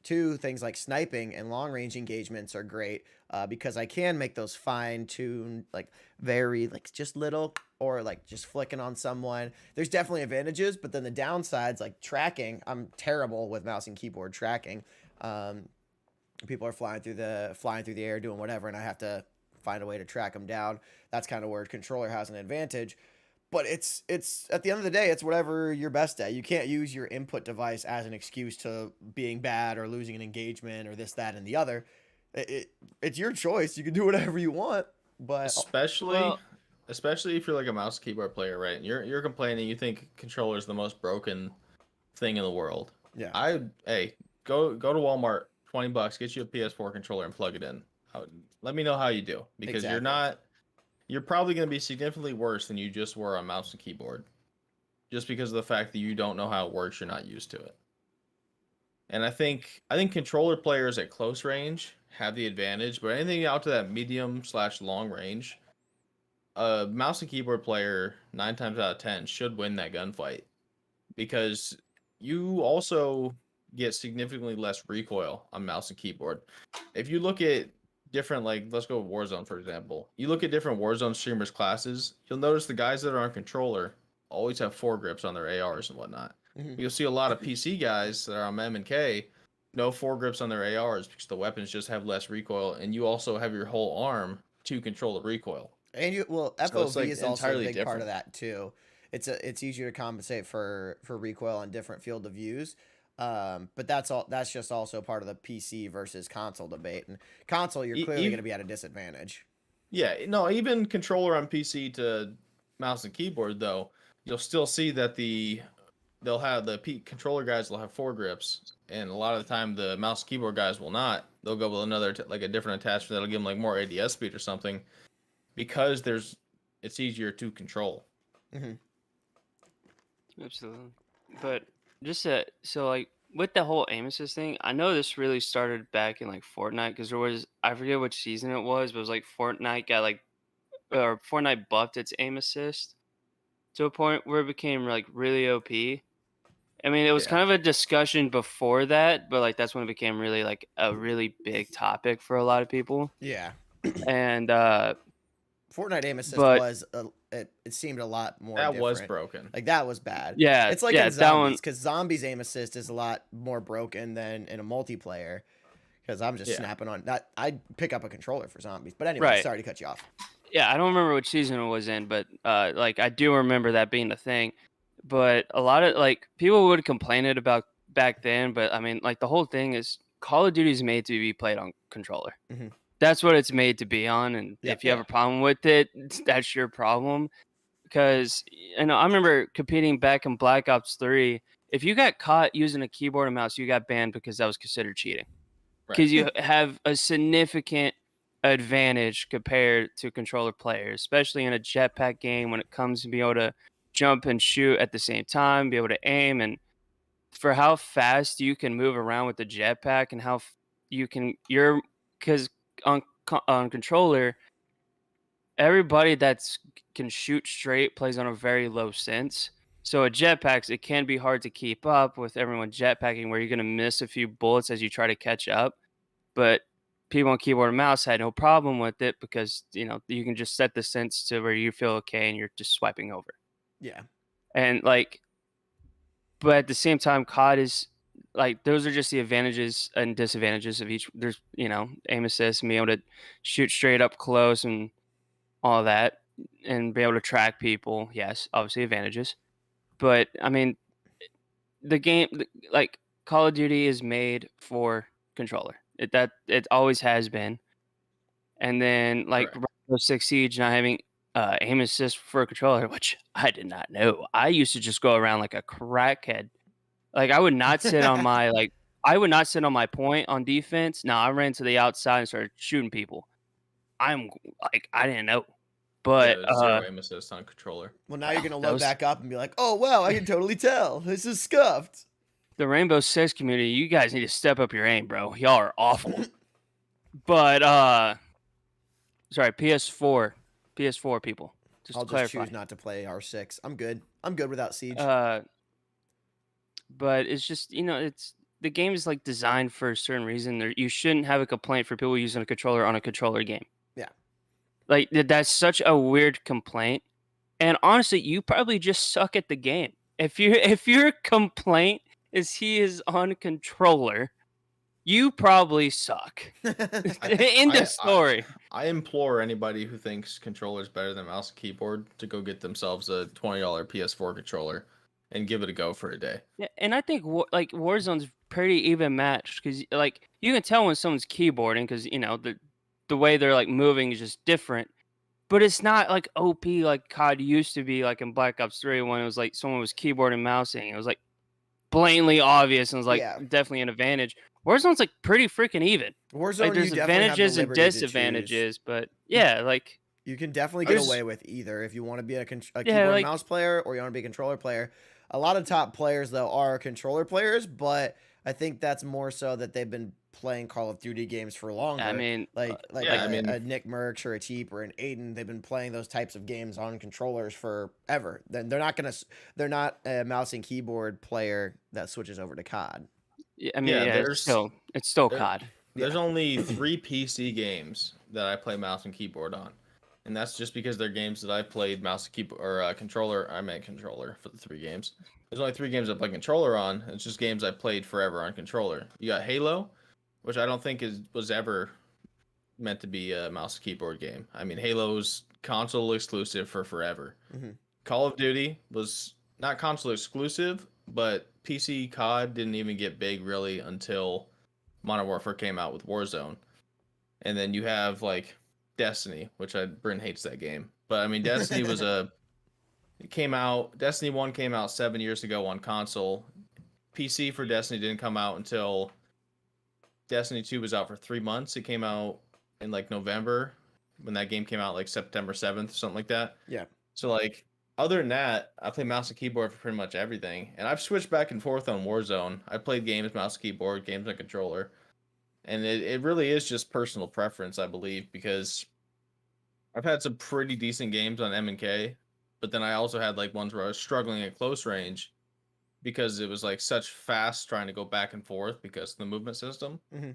2, things like sniping and long range engagements are great, because I can make those fine tuned, like very like just little, or like just flicking on someone. There's definitely advantages, but then the downsides, like tracking, I'm terrible with mouse and keyboard tracking. People are flying through the air doing whatever, and I have to find a way to track them down. That's kind of where a controller has an advantage. But it's at the end of the day, it's whatever you're best at. You can't use your input device as an excuse to being bad or losing an engagement or this, that, and the other. It's your choice. You can do whatever you want, but Especially if you're like a mouse keyboard player, right? And you're complaining, you think controller is the most broken thing in the world. yeah, Go to Walmart, $20, get you a PS4 controller and plug it in. Let me know how you do, because Exactly. you're probably going to be significantly worse than you just were on mouse and keyboard, just because of the fact that you don't know how it works, you're not used to it. And I think controller players at close range have the advantage, but anything out to that medium/long range, a mouse and keyboard player 9 times out of 10 should win that gunfight, because you also get significantly less recoil on mouse and keyboard. If you look at different, like, let's go with Warzone, for example. You look at different Warzone streamers' classes, you'll notice the guys that are on controller always have foregrips on their ARs and whatnot. Mhm. You'll see a lot of PC guys that are on M&K, no foregrips on their ARs because the weapons just have less recoil, and you also have your whole arm to control the recoil. And So FOV it's like is also a entirely big part of different. that too. It's easier to compensate for recoil on different field of views. But that's just also part of the PC versus console debate. And console, you're clearly going to be at a disadvantage. Yeah, no, even controller on PC to mouse and keyboard, though, you'll still see that the they'll have controller guys will have foregrips, and a lot of the time the mouse keyboard guys will not. They'll go with another like a different attachment that'll give them like more ADS speed or something, because it's easier to control. Hmm. Absolutely. But just so like with the whole aim assist thing, I know this really started back in like Fortnite because there was, I forget which season it was, but it was like Fortnite got like, or Fortnite buffed its aim assist to a point where it became like really OP. I mean, it was Yeah. kind of a discussion before that, but like that's when it became really like a really big topic for a lot of people. Yeah. And Fortnite aim assist but was it seemed a lot more That was different. broken. Like that was bad. yeah, It's like yeah, in that one, zombies, because zombies aim assist is a lot more broken than in a multiplayer. Because I'm just Yeah. snapping on that. I'd pick up a controller for zombies. But anyway, Right. sorry to cut you off. yeah, I don't remember which season it was in, but like I do remember that being the thing. But a lot of like people would complain it about back then, but I mean, like the whole thing is Call of Duty is made to be played on controller. Mhm. That's what it's made to be on, and Yep. if you have a problem with it, that's your problem. Because I remember competing back in Black Ops 3. If you got caught using a keyboard and mouse, you got banned because that was considered cheating. Right. Because you have a significant advantage compared to controller players, especially in a jetpack game when it comes to being able to jump and shoot at the same time, be able to aim, and for how fast you can move around with the jetpack and how you can because on controller everybody that's can shoot straight plays on a very low sense. So at jetpacks, it can be hard to keep up with everyone jetpacking, where you're gonna miss a few bullets as you try to catch up. But people on keyboard and mouse had no problem with it because you can just set the sense to where you feel okay and you're just swiping over. Yeah. And like, but at the same time, COD is like those are just the advantages and disadvantages of each. There's aim assist and being able to shoot straight up close and all that, and be able to track people. Yes, obviously advantages. But I mean, the game like Call of Duty is made for controller. It always has been. And then like Correct. Rainbow Six Siege not having aim assist for a controller, which I did not know. I used to just go around like a crackhead. Like I would not sit on my I would not sit on my point on defense. No, I ran to the outside and started shooting people. I'm like I didn't know. But Yeah, zero aim assist on controller. Well, now you're gonna that load was- back up and be like, "Oh wow, I can totally tell. This is scuffed." the Rainbow Six community, you guys need to step up your aim, bro. Y'all are awful. But sorry, PS4 people. Just I'll to just clarify. choose not to play R6. I'm good. I'm good without Siege. But it's just it's the game is like designed for a certain reason. You shouldn't have a complaint for people using a controller on a controller game. Yeah. Like that's such a weird complaint. And honestly, you probably just suck at the game. If your complaint is he is on controller, you probably suck. End of story. I implore anybody who thinks controller's better than mouse and keyboard to go get themselves a $20 PS4 controller and give it a go for a day. Yeah, and I think like Warzone's pretty even matched because like you can tell when someone's keyboarding because the way they're like moving is just different. But it's not like OP like COD used to be like in Black Ops 3 when it was like someone was keyboard and mousing. It was like blatantly obvious and was like Yeah. definitely an advantage. Warzone's like pretty freaking even. Warzone, Like there's you definitely have the advantages and liberty to choose. disadvantages, but yeah, like You can definitely get There's- away with either if you want to be a keyboard like- mouse player or you want to be a controller player. A lot of top players though are controller players, but I think that's more so that they've been playing Call of Duty games for longer. I mean, a Nick Merckx or a Cheap or an Aiden, they've been playing those types of games on controllers forever. Then they're not a mouse and keyboard player that switches over to COD. I mean, it's still COD. There's only 3 PC games that I play mouse and keyboard on. And that's just because they're games that I've played mouse and keyboard or controller. I meant controller for the 3 games. There's only 3 games I play controller on. It's just games I've played forever on controller. You got Halo, which I don't think was ever meant to be a mouse and keyboard game. I mean, Halo's console exclusive for forever. Mm-hmm. Call of Duty was not console exclusive, but PC COD didn't even get big really until Modern Warfare came out with Warzone. And then you have like Destiny, which Bryn hates that game. But I mean, Destiny was It came out. Destiny 1 came out 7 years ago on console. PC for Destiny didn't come out until Destiny 2 was out for 3 months. It came out in like November when that game came out, like September 7th, something like that. Yeah. So like other than that, I play mouse and keyboard for pretty much everything. And I've switched back and forth on Warzone. I played games mouse and keyboard, games on controller. And it really is just personal preference, I believe, because I've had some pretty decent games on M&K, but then I also had like ones where I was struggling at close range because it was like such fast trying to go back and forth because of the movement system. Mm-hmm.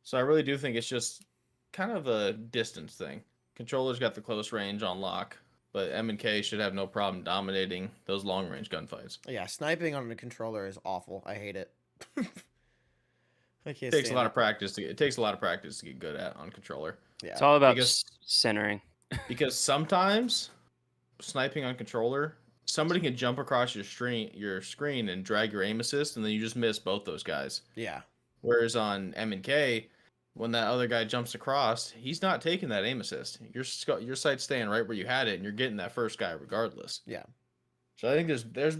So I really do think it's just kind of a distance thing. Controller's got the close range on lock, but M&K should have no problem dominating those long range gunfights. Yeah, sniping on a controller is awful. I hate it. I can't It takes a stand lot it. of practice to get good at on controller. Yeah. It's all about Because- centering. Because sometimes sniping on controller, somebody can jump across your screen and drag your aim assist, and then you just miss both those guys. Yeah. Whereas on M&K, when that other guy jumps across, he's not taking that aim assist. Your sight's staying right where you had it, and you're getting that first guy regardless. Yeah. So I think there's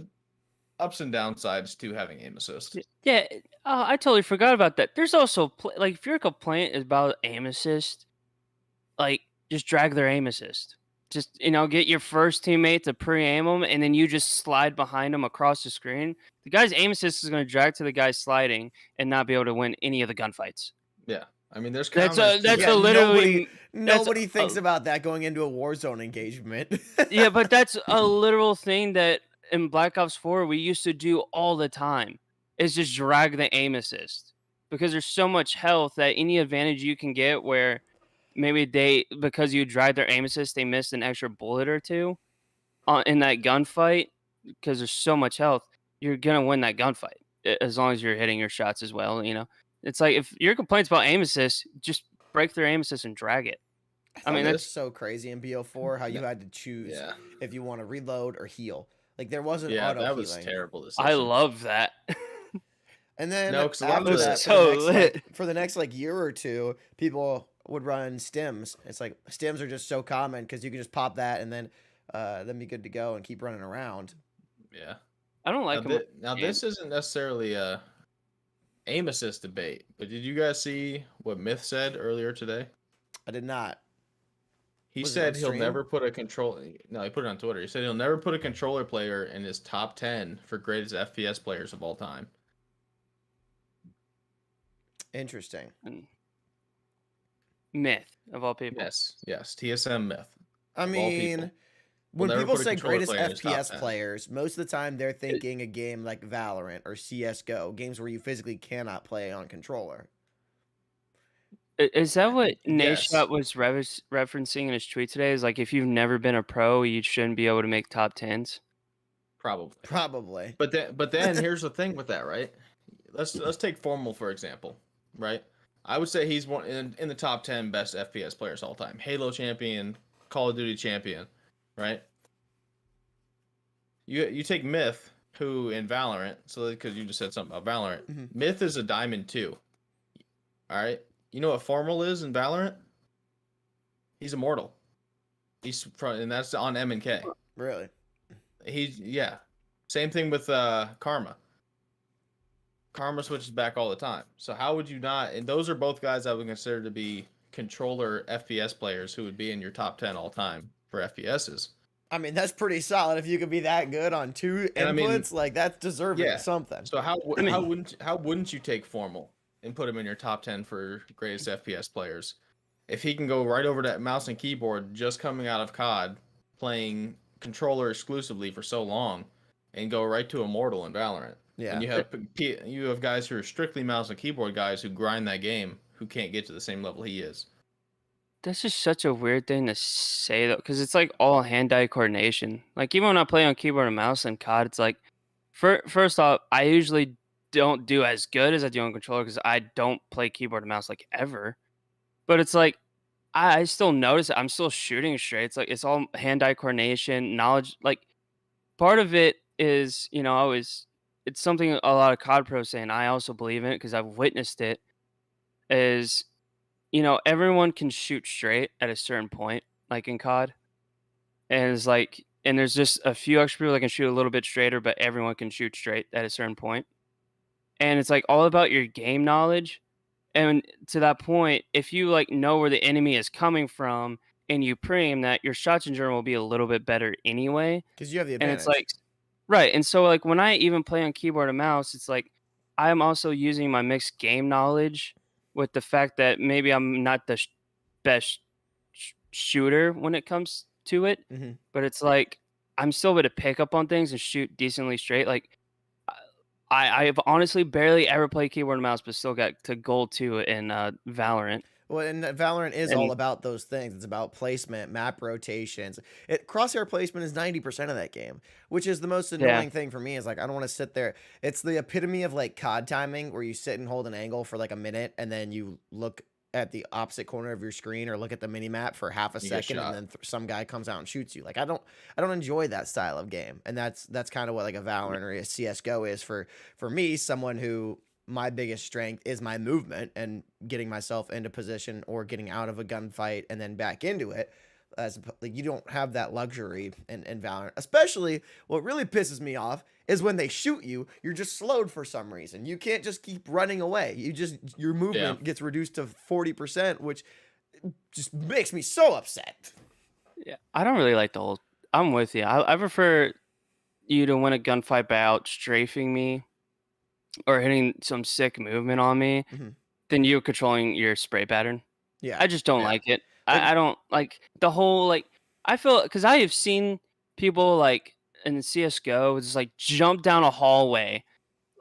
ups and downsides to having aim assist. Yeah, I totally forgot about that. There's also like if your complaint is about aim assist, like just drag their aim assist. Just get your first teammate to pre-aim them, and then you just slide behind them across the screen. The guy's aim assist is going to drag to the guy sliding and not be able to win any of the gunfights. Yeah. I mean, there's That's counters to that's it. a literally Nobody that's thinks a- about that going into a Warzone engagement. yeah, but that's a literal thing that in Black Ops 4 we used to do all the time. Is just drag the aim assist because there's so much health that any advantage you can get where maybe because you drag their aim assist they missed an extra bullet or two in that gunfight because there's so much health, you're gonna win that gunfight as long as you're hitting your shots as well. It's like if your complaints about aim assist, just break their aim assist and drag it. I mean, that's that's so crazy in BO4 how you had to choose Yeah. if you want to reload or heal. Like there wasn't Yeah, auto that was healing. terrible. I love that. And then No, 'cause a lot of after the- that, So lit. for the next like year or two, people would run stims. It's like stims are just so common because you can just pop that and then be good to go and keep running around. Yeah. I don't like Now, them. now this isn't necessarily a aim assist debate, but did you guys see what Myth said earlier today? I did not. He Was it said on he'll stream? never put a control. No, he put it on Twitter. He said he'll never put a controller player in his top 10 for greatest FPS players of all time. Interesting. Myth of all people. Yes, TSM Myth. I all mean, people. when never people put a say controller greatest player in his top FPS 10. players, most of the time they're thinking a game like Valorant or CS:GO, games where you physically cannot play on controller. Is that what Yes. Nashot was referencing in his tweet today? Is like if you've never been a pro, you shouldn't be able to make top 10s. Probably. Probably. But then here's the thing with that, right? Let's take Formal for example, right? I would say he's one in the top 10 best FPS players all time. Halo champion, Call of Duty champion, right? You take Myth, who in Valorant, so because you just said something about Valorant, Mhm. Myth is a diamond 2. All right, you know what Formal is in Valorant? He's immortal. And that's on M&K. Really. Yeah. Same thing with Karma. Karma switches back all the time. So how would you not? And those are both guys I would consider to be controller FPS players who would be in your top 10 all time for FPSs. I mean, that's pretty solid. If you could be that good on two And I mean, inputs, like that's deserving yeah. of something. So how wouldn't you take Formal and put him in your top 10 for greatest FPS players? If he can go right over to mouse and keyboard, just coming out of COD, playing controller exclusively for so long, and go right to Immortal in Valorant. Yeah. And you have guys who are strictly mouse and keyboard guys who grind that game who can't get to the same level he is. That's just such a weird thing to say though, because it's like all hand-eye coordination. Like even when I play on keyboard and mouse in COD, it's like, first off, I usually don't do as good as I do on controller because I don't play keyboard and mouse like ever. But it's like I still notice it. I'm still shooting straight. It's like it's all hand-eye coordination, knowledge. Like part of it is, it's something a lot of COD pros say, and I also believe in it because I've witnessed it. Is everyone can shoot straight at a certain point, like in COD. And it's like and there's just a few extra people that can shoot a little bit straighter, but everyone can shoot straight at a certain point. And it's like all about your game knowledge. And to that point, if you like know where the enemy is coming from and you preem that, your shots in general will be a little bit better anyway. Because you have the And it's advantage. like right. And so like when I even play on keyboard and mouse, it's like I'm also using my mixed game knowledge with the fact that maybe I'm not the best shooter when it comes to it, Hmm. but it's like I'm still able to pick up on things and shoot decently straight. Like I've honestly barely ever played keyboard and mouse, but still got to gold 2 in Valorant. Well, and Valorant is all And about those things. It's about placement, map rotations. Crosshair placement is 90% of that game, which is the most yeah, annoying thing for me. Is like I don't want to sit there. It's the epitome of like COD timing, where you sit and hold an angle for like a minute, and then you look at the opposite corner of your screen or look at the mini map for half a You get second, and shot. then some guy comes out and shoots you. Like I don't enjoy that style of game, and that's kind of what like a Valorant or a CS:GO is for me, someone who my biggest strength is my movement and getting myself into position or getting out of a gunfight and then back into it. Like you don't have that luxury in Valorant. Especially what really pisses me off is when they shoot you, you're just slowed for some reason. You can't just keep running away. Your Yeah. movement gets reduced to 40%, which just makes me so upset. yeah. I don't really like the whole. I'm with you. I prefer you to win a gunfight by out strafing me or hitting some sick movement on me Mhm. than you controlling your spray pattern. Yeah. I just don't Yeah. like it. Like I don't like the whole like. I feel because I have seen people like in CS:GO just like jump down a hallway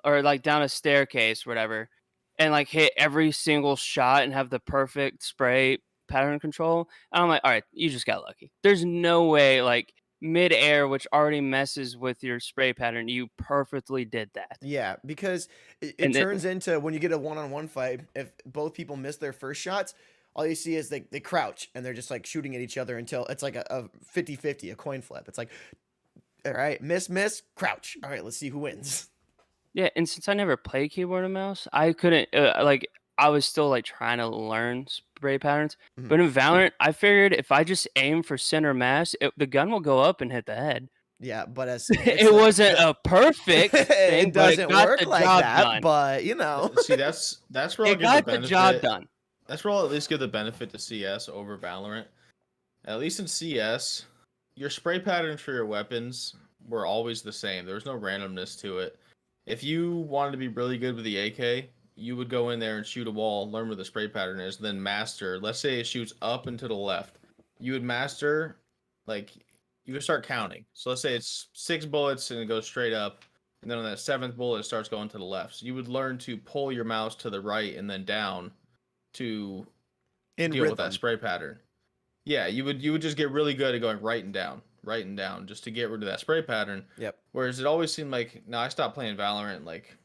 or like down a staircase, whatever, and like hit every single shot and have the perfect spray pattern control. And I'm like, all right, you just got lucky. There's no way like mid-air, which already messes with your spray pattern, you perfectly did that. Yeah, because it And it, turns into when you get a one-on-one fight, if both people miss their first shots, all you see is they crouch and they're just like shooting at each other until it's like a 50-50, a coin flip. It's like, all right, miss, crouch. All right, let's see who wins. yeah, and since I never played keyboard and mouse, I couldn't like I was still like trying to learn spray patterns. Mhm. But in Valorant, I figured if I just aim for center mass, the gun will go up and hit the head. Yeah, but as it's It wasn't a perfect thing, it but it doesn't got work the like job that, done. but you know. See, that's where I'll It give the got the job benefit. done. That's where I'll at least give the benefit to CS over Valorant. At least in CS, your spray patterns for your weapons were always the same. There was no randomness to it. If you wanted to be really good with the AK, you would go in there and shoot a wall, learn where the spray pattern is, then master. Let's say it shoots up and to the left. You would master, like, you would start counting. So let's say it's 6 bullets and it goes straight up. And then on that 7th bullet, it starts going to the left. So you would learn to pull your mouse to the right and then down to In deal with that rhythm. spray pattern. Yeah, you would just get really good at going right and down, just to get rid of that spray pattern. Yep. Whereas it always seemed like now I stopped playing Valorant like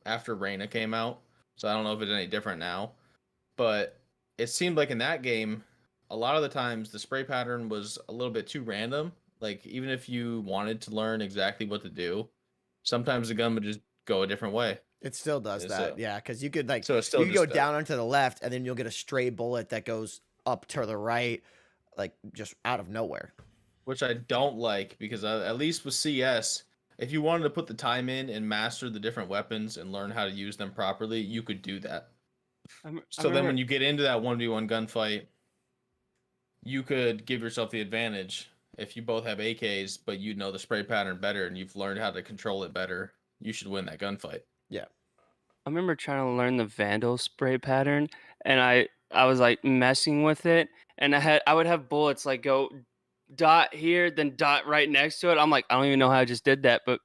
after Reyna came out, so I don't know if it's any different now. But it seemed like in that game, a lot of the times the spray pattern was a little bit too random. Like even if you wanted to learn exactly what to do, sometimes the gun would just go a different way. It still does So- that. Yeah, cuz you could like So it's still you could go just down onto the left and then you'll get a stray bullet that goes up to the right like just out of nowhere. which I don't like because at least with CS, if you wanted to put the time in and master the different weapons and learn how to use them properly, you could do that. So then when you get into that 1v1 gunfight, you could give yourself the advantage. If you both have AKs, but you know the spray pattern better and you've learned how to control it better, you should win that gunfight. I remember trying to learn the Vandal spray pattern, and I was like messing with it, and I would have bullets like go dot here, then dot right next to it. I'm like, I don't even know how I just did that, but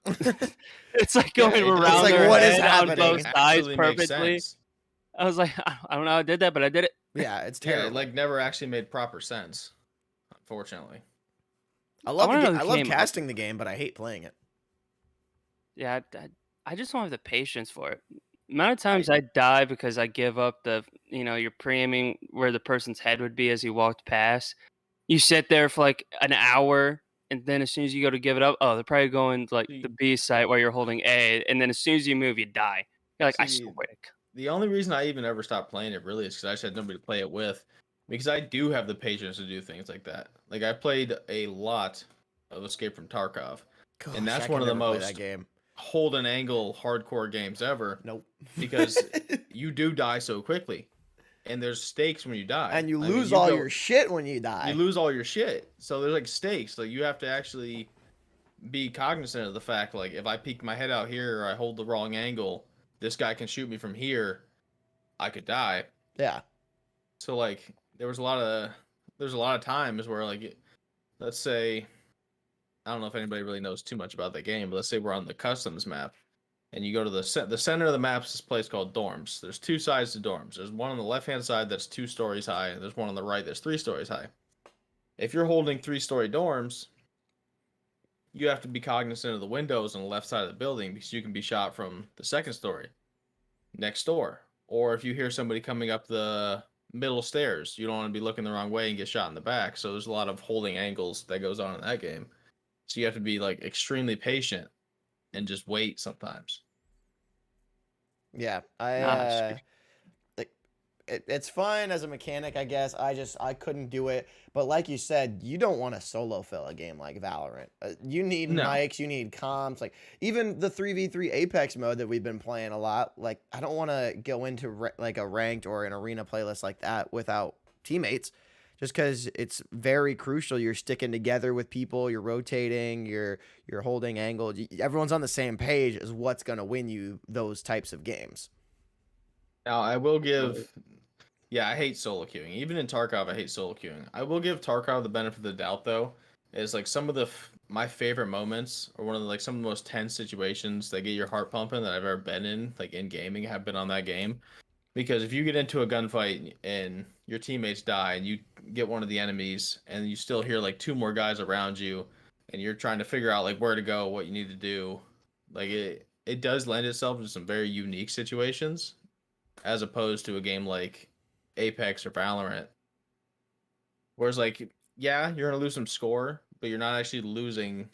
it's like Yeah, going it- it's around like, their what is head on happening? both It sides actually makes perfectly. sense. I was like, I don't know how I did that, but I did it. Yeah, it's Yeah, it terrible. like never actually made proper sense, unfortunately. I love wanna know who I love came up- casting the game, but I hate playing it. Yeah, I just don't have the patience for it. Amount of times I die because I give up you're pre-aiming where the person's head would be as he walked past. You sit there for like an hour, and then as soon as you go to give it up, oh, they're probably going to like the See- B site while you're holding A, and then as soon as you move, you die. You're like, I See, swear. The only reason I even ever stopped playing it really is because I just had nobody to play it with. Because I do have the patience to do things like that. Like I played a lot of Escape from Tarkov, Gosh, and that's I one can of the never play that most game. hold an angle hardcore games ever Nope. because you do die so quickly, and there's stakes when you die. And you I mean, lose all your shit when you die. you lose all your shit, so there's like stakes. Like you have to actually be cognizant of the fact, like if I peek my head out here or I hold the wrong angle, this guy can shoot me from here. I could die. Yeah. So like there's a lot of times where like let's say I don't know if anybody really knows too much about the game, but let's say we're on the customs map and you go to the center of the map is this place called dorms. There's two sides to dorms. There's one on the left-hand side that's 2 stories high, and there's one on the right that's 3 stories high. If you're holding 3-story dorms, you have to be cognizant of the windows on the left side of the building because you can be shot from the second story next door. Or if you hear somebody coming up the middle stairs, you don't want to be looking the wrong way and get shot in the back. So there's a lot of holding angles that goes on in that game. So you have to be like extremely patient and just wait sometimes. Yeah. Nah, Like it's fun as a mechanic, I guess. I couldn't do it. But like you said, you don't want to solo fill a game like Valorant. You need No. mics, you need comms. Like even the 3v3 Apex mode that we've been playing a lot. Like I don't want to go into like a ranked or an arena playlist like that without teammates. Just because it's very crucial, you're sticking together with people, you're rotating, you're holding angle. Everyone's on the same page is what's gonna win you those types of games. Now I will give yeah, I hate solo queuing. Even in Tarkov, I hate solo queuing. I will give Tarkov the benefit of the doubt though. Is like some of my favorite moments or one of the, like some of the most tense situations that get your heart pumping that I've ever been in, like in gaming, have been on that game. Because if you get into a gunfight and your teammates die and you get one of the enemies and you still hear like 2 more guys around you and you're trying to figure out like where to go, what you need to do, like it does lend itself to some very unique situations as opposed to a game like Apex or Valorant. Whereas like yeah, you're going to lose some score, but you're not actually losing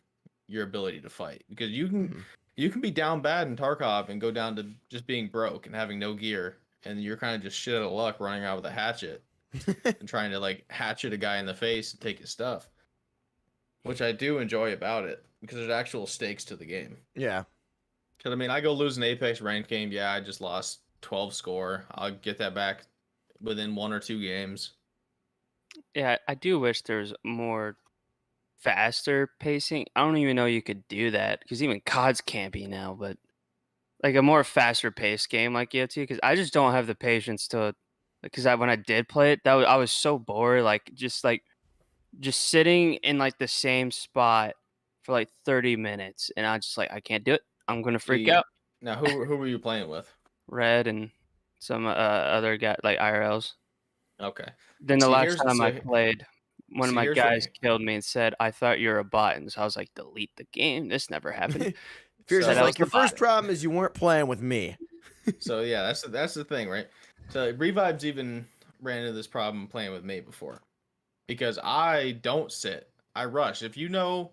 your ability to fight because you can be down bad in Tarkov and go down to just being broke and having no gear and you're kind of just shit out of luck running out with a hatchet and trying to like hatchet a guy in the face and take his stuff, which I do enjoy about it because there's actual stakes to the game. Yeah. Because I mean, I go lose an Apex ranked game, yeah, I just lost 12 score. I'll get that back within 1 or 2 games. Yeah, I do wish there's more faster pacing. I don't even know you could do that because even COD's campy now, but like a more faster paced game like EOT, because I just don't have the patience to. Because when I did play it, I was so bored, like just sitting in like the same spot for like 30 minutes, and I just like I can't do it. I'm gonna freak out. Now, who were you playing with? Red and some other guy like IRLs. Okay. Then the See, last time I played, one of my here's what guys killed me and said, "I thought you were a bot," and so I was like, "Delete the game. This never happened." Fierce So- is That was like, your the bot. first problem is you weren't playing with me. So yeah, that's the thing, right? So Revives even ran into this problem playing with me before, because I don't sit, I rush. If you know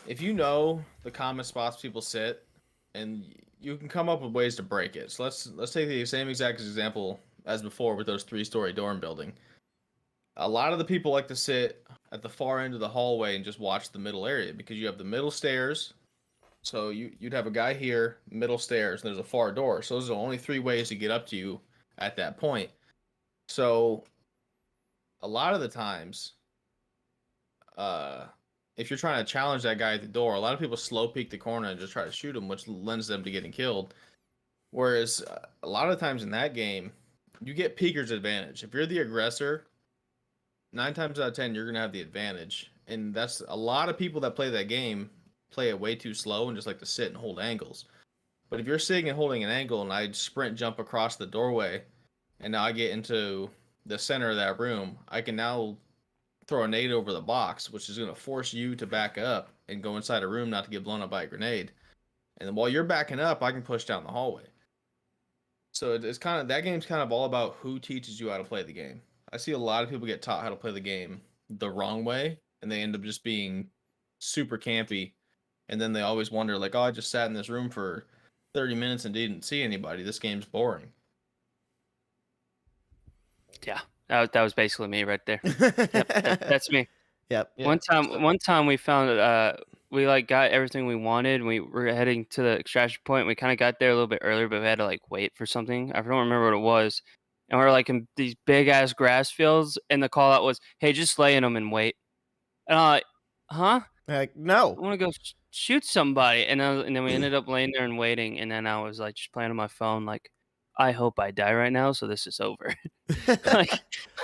the common spots people sit, and you can come up with ways to break it. So let's take the same exact example as before with those 3-story dorm building. A lot of the people like to sit at the far end of the hallway and just watch the middle area because you have the middle stairs. So you'd have a guy here, middle stairs, and there's a far door. So those are only 3 ways to get up to you at that point. So a lot of the times, if you're trying to challenge that guy at the door, a lot of people slow peek the corner and just try to shoot him, which lends them to getting killed. Whereas a lot of times in that game, you get peeker's advantage. If you're the aggressor, 9 times out of 10, you're going to have the advantage. And that's a lot of people that play that game play it way too slow and just like to sit and hold angles. But if you're sitting and holding an angle and I sprint jump across the doorway and now I get into the center of that room, I can now throw a nade over the box, which is going to force you to back up and go inside a room not to get blown up by a grenade. And then while you're backing up, I can push down the hallway. So it's kind of, that game's kind of all about who teaches you how to play the game. I see a lot of people get taught how to play the game the wrong way, and they end up just being super campy. And then they always wonder, like, oh, I just sat in this room for 30 minutes and didn't see anybody. This game's boring. Yeah, that was basically me right there. Yep, that's me. Yep. Yeah. So, One time we found we like got everything we wanted. And we were heading to the extraction point. We kind of got there a little bit earlier, but we had to like wait for something. I don't remember what it was. And we are like in these big ass grass fields, and the call out was, "Hey, just lay in them and wait." And I'm like, "Huh? Like, I no. want to go shoot somebody." And then we ended up laying there and waiting. And then I was like, just playing on my phone, like, I hope I die right now, so this is over. like,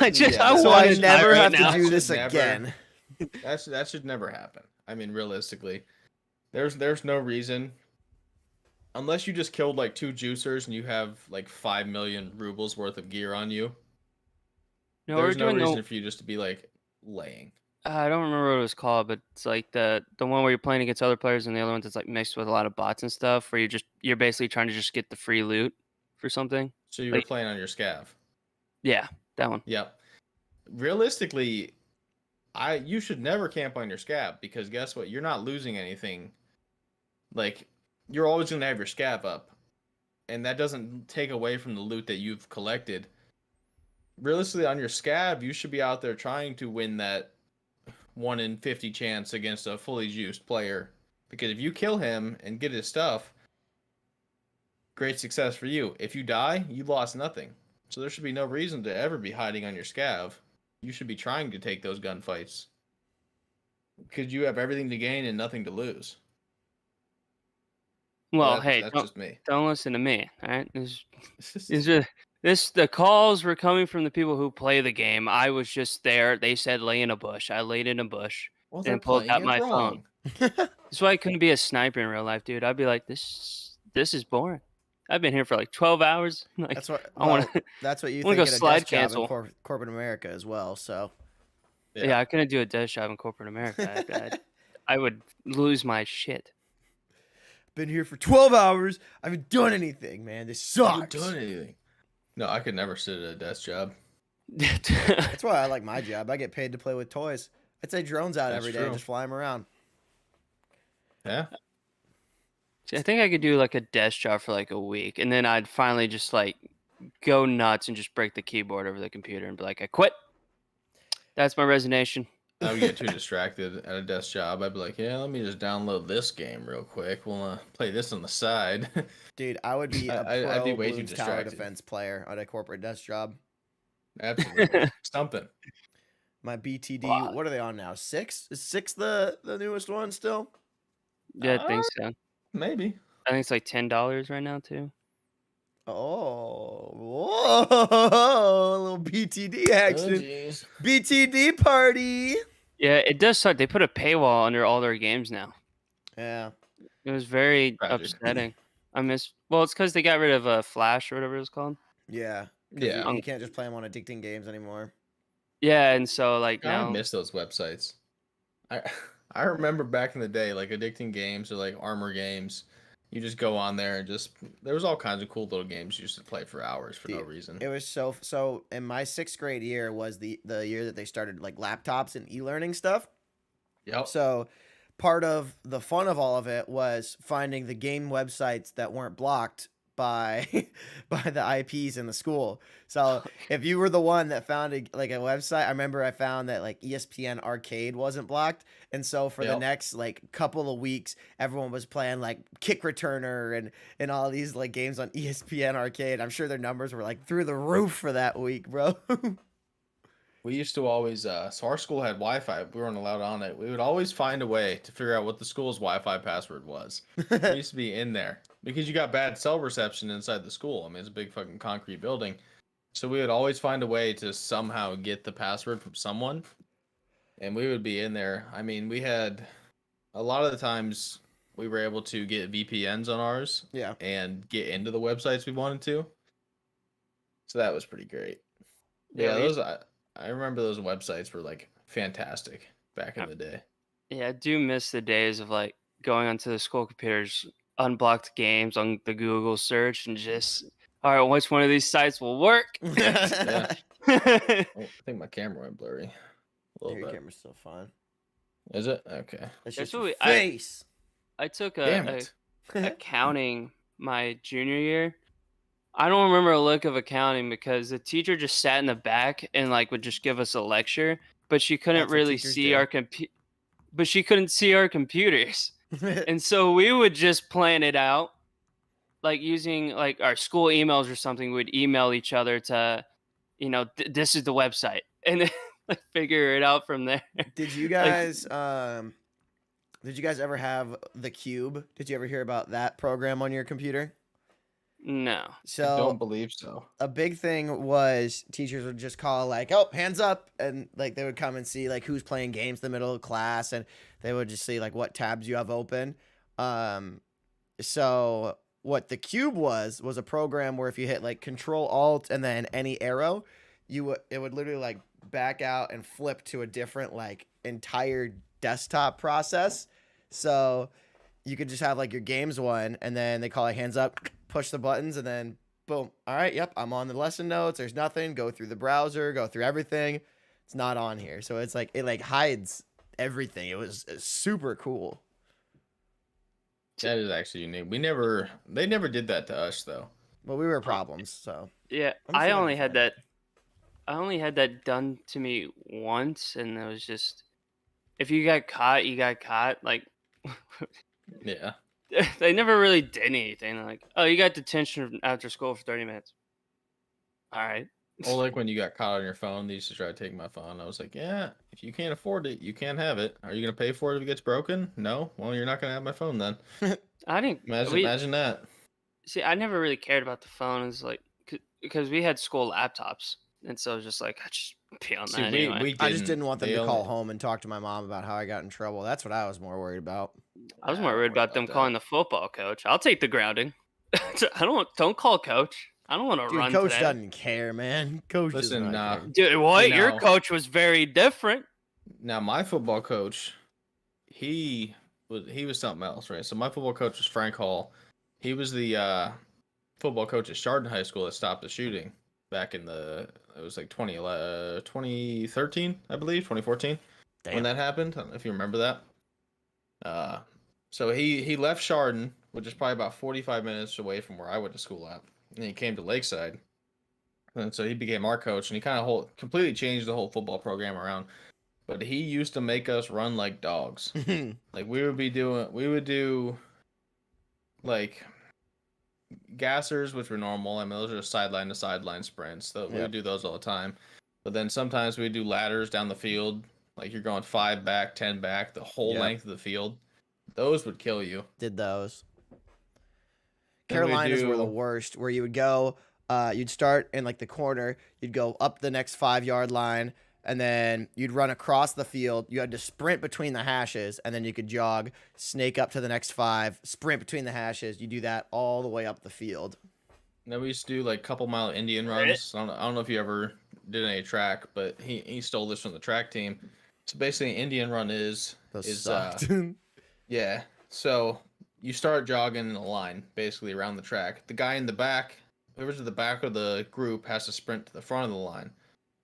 I just Yeah, I So want I to die never right have to now. do That this should never- again. that should never happen. I mean, realistically, there's no reason, unless you just killed like 2 juicers and you have like 5 million rubles worth of gear on you. No, we're There's no doing reason for you just to be like laying. I don't remember what it was called, but it's like the one where you're playing against other players, and the other one that's like mixed with a lot of bots and stuff, where you're basically trying to just get the free loot for something. So you were Like, playing on your scav. yeah, that one. Yep. Realistically, you should never camp on your scav, because guess what? You're not losing anything. Like, you're always gonna have your scav up, and that doesn't take away from the loot that you've collected. Realistically, on your scav, you should be out there trying to win that 1 in 50 chance against a fully juiced player, because if you kill him and get his stuff, great success for you. If you die, you lost nothing. So there should be no reason to ever be hiding on your scav. You should be trying to take those gunfights, because you have everything to gain and nothing to lose. Well, hey, That's just me. don't listen to me. All right, the calls were coming from the people who play the game. I was just there. They said lay in a bush. I laid in a bush Well, they're and pulled playing out it my wrong. phone. That's why I couldn't be a sniper in real life, dude. I'd be like, this is boring. I've been here for like 12 hours. Like, That's what. I want Well, to. that's what you wanna think go at a slide desk job in cancel. corporate America as well. So. Yeah, I couldn't do a desk job in corporate America. I would lose my shit. Been here for 12 hours. I haven't done anything, man. This I haven't sucks. done anything. No, I could never sit at a desk job. That's why I like my job. I get paid to play with toys. I'd say drones out That's every day, true. and just fly them around. Yeah. See, I think I could do like a desk job for like a week, and then I'd finally just like go nuts and just break the keyboard over the computer and be like, I quit. That's my resignation. I would get too distracted at a desk job. I'd be like, yeah, let me just download this game real quick. We'll play this on the side. Dude, I would be a I'd be pro way too Bloons Tower distracted. Defense player on a corporate desk job. Absolutely. Stumping. My BTD, Wow. what are they on now? 6? Is 6 the newest one still? Yeah, I think so. Maybe. I think it's like $10 right now too. Oh, whoa, a little BTD action. jeez. BTD party. Yeah, it does suck. They put a paywall under all their games now. Yeah. It was very Tragic. upsetting. Well, it's because they got rid of Flash or whatever it was called. Yeah. 'Cause Yeah. You can't just play them on addicting games anymore. Yeah, and so like I now, miss those websites. I remember back in the day, like addicting games or like armor games. You just go on there and there was all kinds of cool little games you used to play for hours for no reason. It was so in my 6th grade year was the year that they started like laptops and e-learning stuff. Yep. So part of the fun of all of it was finding the game websites that weren't blocked by the IPs in the school. So if you were the one that found a website, I remember I found that like ESPN Arcade wasn't blocked, and so for the Yep. next like couple of weeks, everyone was playing like Kick Returner and all these like games on ESPN Arcade. I'm sure their numbers were like through the roof for that week, bro. We used to always, so our school had Wi-Fi. We weren't allowed on it. We would always find a way to figure out what the school's Wi-Fi password was. We used to be in there because you got bad cell reception inside the school. I mean, it's a big fucking concrete building. So we would always find a way to somehow get the password from someone. And we would be in there. I mean, we had a lot of the times we were able to get VPNs on ours Yeah. and get into the websites we wanted to. So that was pretty great. Yeah, Yeah, I remember those websites were like fantastic back in the day. yeah, I do miss the days of like going onto the school computers, unblocked games on the Google search, and just all right, which one of these sites will work? Yeah. Oh, I think my camera went blurry a little Your bit. camera's still fine. Is it? Okay. That's That's just what your I face. took Damn a it. accounting my junior year. I don't remember a lick of accounting because the teacher just sat in the back and like would just give us a lecture, but she couldn't That's what really teachers see do. but she couldn't see our computers. And so we would just plan it out, like using like our school emails or something. We'd email each other to, this is the website, and then like figure it out from there. Did you Like, guys ever have the Cube? Did you ever hear about that program on your computer? no. I So don't believe so. a big thing was teachers would just call like, "Oh, hands up," and like they would come and see like who's playing games in the middle of class, and they would just see like what tabs you have open. So what the Cube was a program where if you hit like Control Alt and then any arrow, it would literally like back out and flip to a different like entire desktop process. So you could just have like your games one, and then they call it hands up, push the buttons, and then boom. All right, yep, I'm on the lesson notes. There's nothing. Go through the browser, go through everything. It's not on here, so it's like it like hides everything. It's super cool. That is actually unique. They never did that to us though. Well, we were problems, so Yeah, I'm I sure only that's had fine. that. I only had that done to me once, and it was just if you got caught, you got caught. Like Yeah. they never really did anything. Like, oh, you got detention after school for 30 minutes. All right. Or like when you got caught on your phone, they used to try to take my phone. I was like, yeah, if you can't afford it, you can't have it. Are you gonna pay for it if it gets broken? No. Well, you're not gonna have my phone then. I didn't. Imagine that. See, I never really cared about the phone. It's like because we had school laptops, and so it was just like I just be on See, that we anyway. we I just didn't want them They to call only- home and talk to my mom about how I got in trouble. That's what I was more worried about. I was Nah, more don't worried about them that. calling the football coach. I'll take the grounding. Don't call coach. I don't want to Dude, run coach today. doesn't care, man. Coach does Listen, not care. Dude, what? You Your know- coach was very different. Now my football coach, he was something else, right? So my football coach was Frank Hall. He was the football coach at Chardon High School that stopped the shooting back in it was like 2013, I believe, 2014 Damn. when that happened. I don't know if you remember that. So he left Chardon, which is probably about 45 minutes away from where I went to school at, and he came to Lakeside. And so he became our coach, and he kind of completely changed the whole football program around. But he used to make us run like dogs. Like we would do like gassers, which were normal. I mean, those are sideline to sideline sprints. So we Yep. would do those all the time. But then sometimes we'd do ladders down the field. Like you're going 5 back, 10 back, the whole Yep. length of the field. Those would kill you. Did those. Then we Carolinas were the do- worst, where you would go, you'd start in like the corner, you'd go up the next 5-yard line, and then you'd run across the field. You had to sprint between the hashes, and then you could jog, snake up to the next 5, sprint between the hashes. You do that all the way up the field. Then we used to do like couple mile Indian runs. I don't know if you ever did any track, but he stole this from the track team. So basically, an Indian run is Those sucked. yeah. So you start jogging in a line, basically around the track. The guy in the back, whoever's at the back of the group, has to sprint to the front of the line.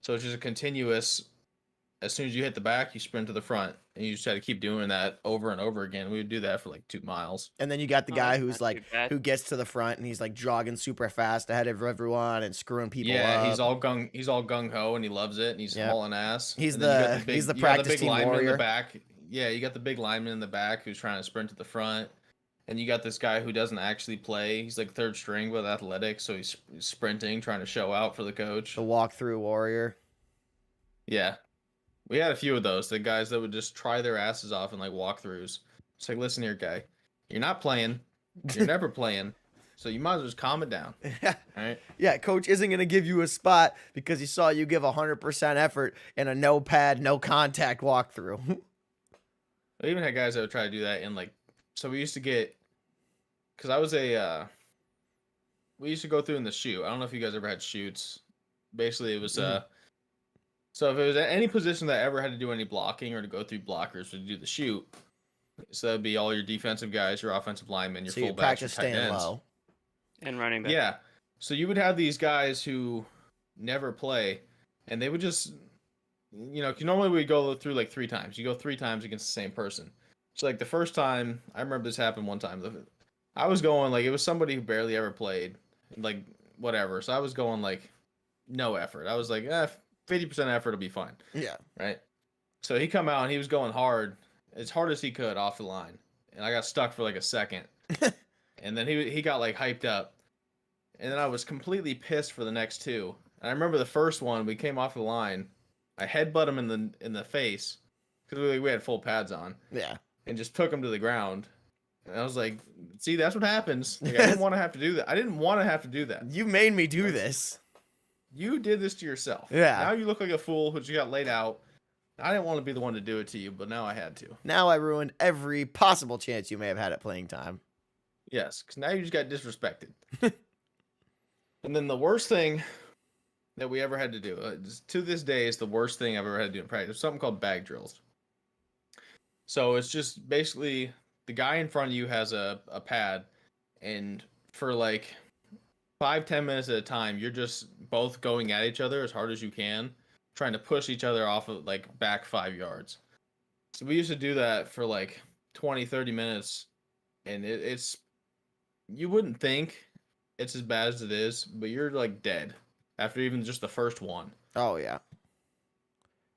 So it's just a continuous. As soon as you hit the back, you sprint to the front, and you just try to keep doing that over and over again. We would do that for like 2 miles. And then you got the Oh, guy that's who's not like, too bad. who gets to the front, and he's like jogging super fast ahead of everyone and screwing people Yeah, up. he's all gung ho, and he loves it, and he's Yep. hauling ass. He's And then you got the- he's the you got practice big team lineman in warrior. the back. Yeah, you got the big lineman in the back who's trying to sprint to the front, and you got this guy who doesn't actually play. He's like third string with athletics, so he's sprinting, trying to show out for the coach. the walkthrough warrior. Yeah, we had a few of those. The guys that would just try their asses off in like walkthroughs. It's like, listen here, guy, you're not playing, you're never playing, so you might as well just calm it down. All right. Yeah, coach isn't going to give you a spot because he saw you give 100% effort in a no pad, no contact walkthrough. I even had guys that would try to do that in like, so we used to get, because I was we used to go through in the shoot. I don't know if you guys ever had shoots. Basically, it was so if it was at any position that ever had to do any blocking or to go through blockers to do the shoot, so that'd be all your defensive guys, your offensive linemen, your So you fullbacks, practice your tight staying ends. low. And running back. Yeah. So you would have these guys who never play, and they would just, normally we go through like 3 times. You go 3 times against the same person. So like the first time, I remember this happened one time. I was going like it was somebody who barely ever played. Like whatever. So I was going like no effort. I was like, 50% effort will be fine. Yeah. Right. So he come out and he was going hard as he could off the line. And I got stuck for like a second. And then he got like hyped up. And then I was completely pissed for the next two. And I remember the first one, we came off the line. I headbutt him in the face because we had full pads on. Yeah. And just took him to the ground. And I was like, see, that's what happens. Like, I didn't want to have to do that. I didn't want to have to do that. You made me do this. You did this to yourself. Yeah. Now you look like a fool who just got laid out. I didn't want to be the one to do it to you, but now I had to. Now I ruined every possible chance you may have had at playing time. Yes, because now you just got disrespected. And then the worst thing that we ever had to do, to this day, is the worst thing I've ever had to do in practice. Something called bag drills. So it's just basically the guy in front of you has a pad, and for like 5-10 minutes at a time, you're just both going at each other as hard as you can, trying to push each other off of like back 5 yards. So we used to do that for like 20-30 minutes, and it's you wouldn't think it's as bad as it is, but you're like dead after even just the first one. Oh, yeah.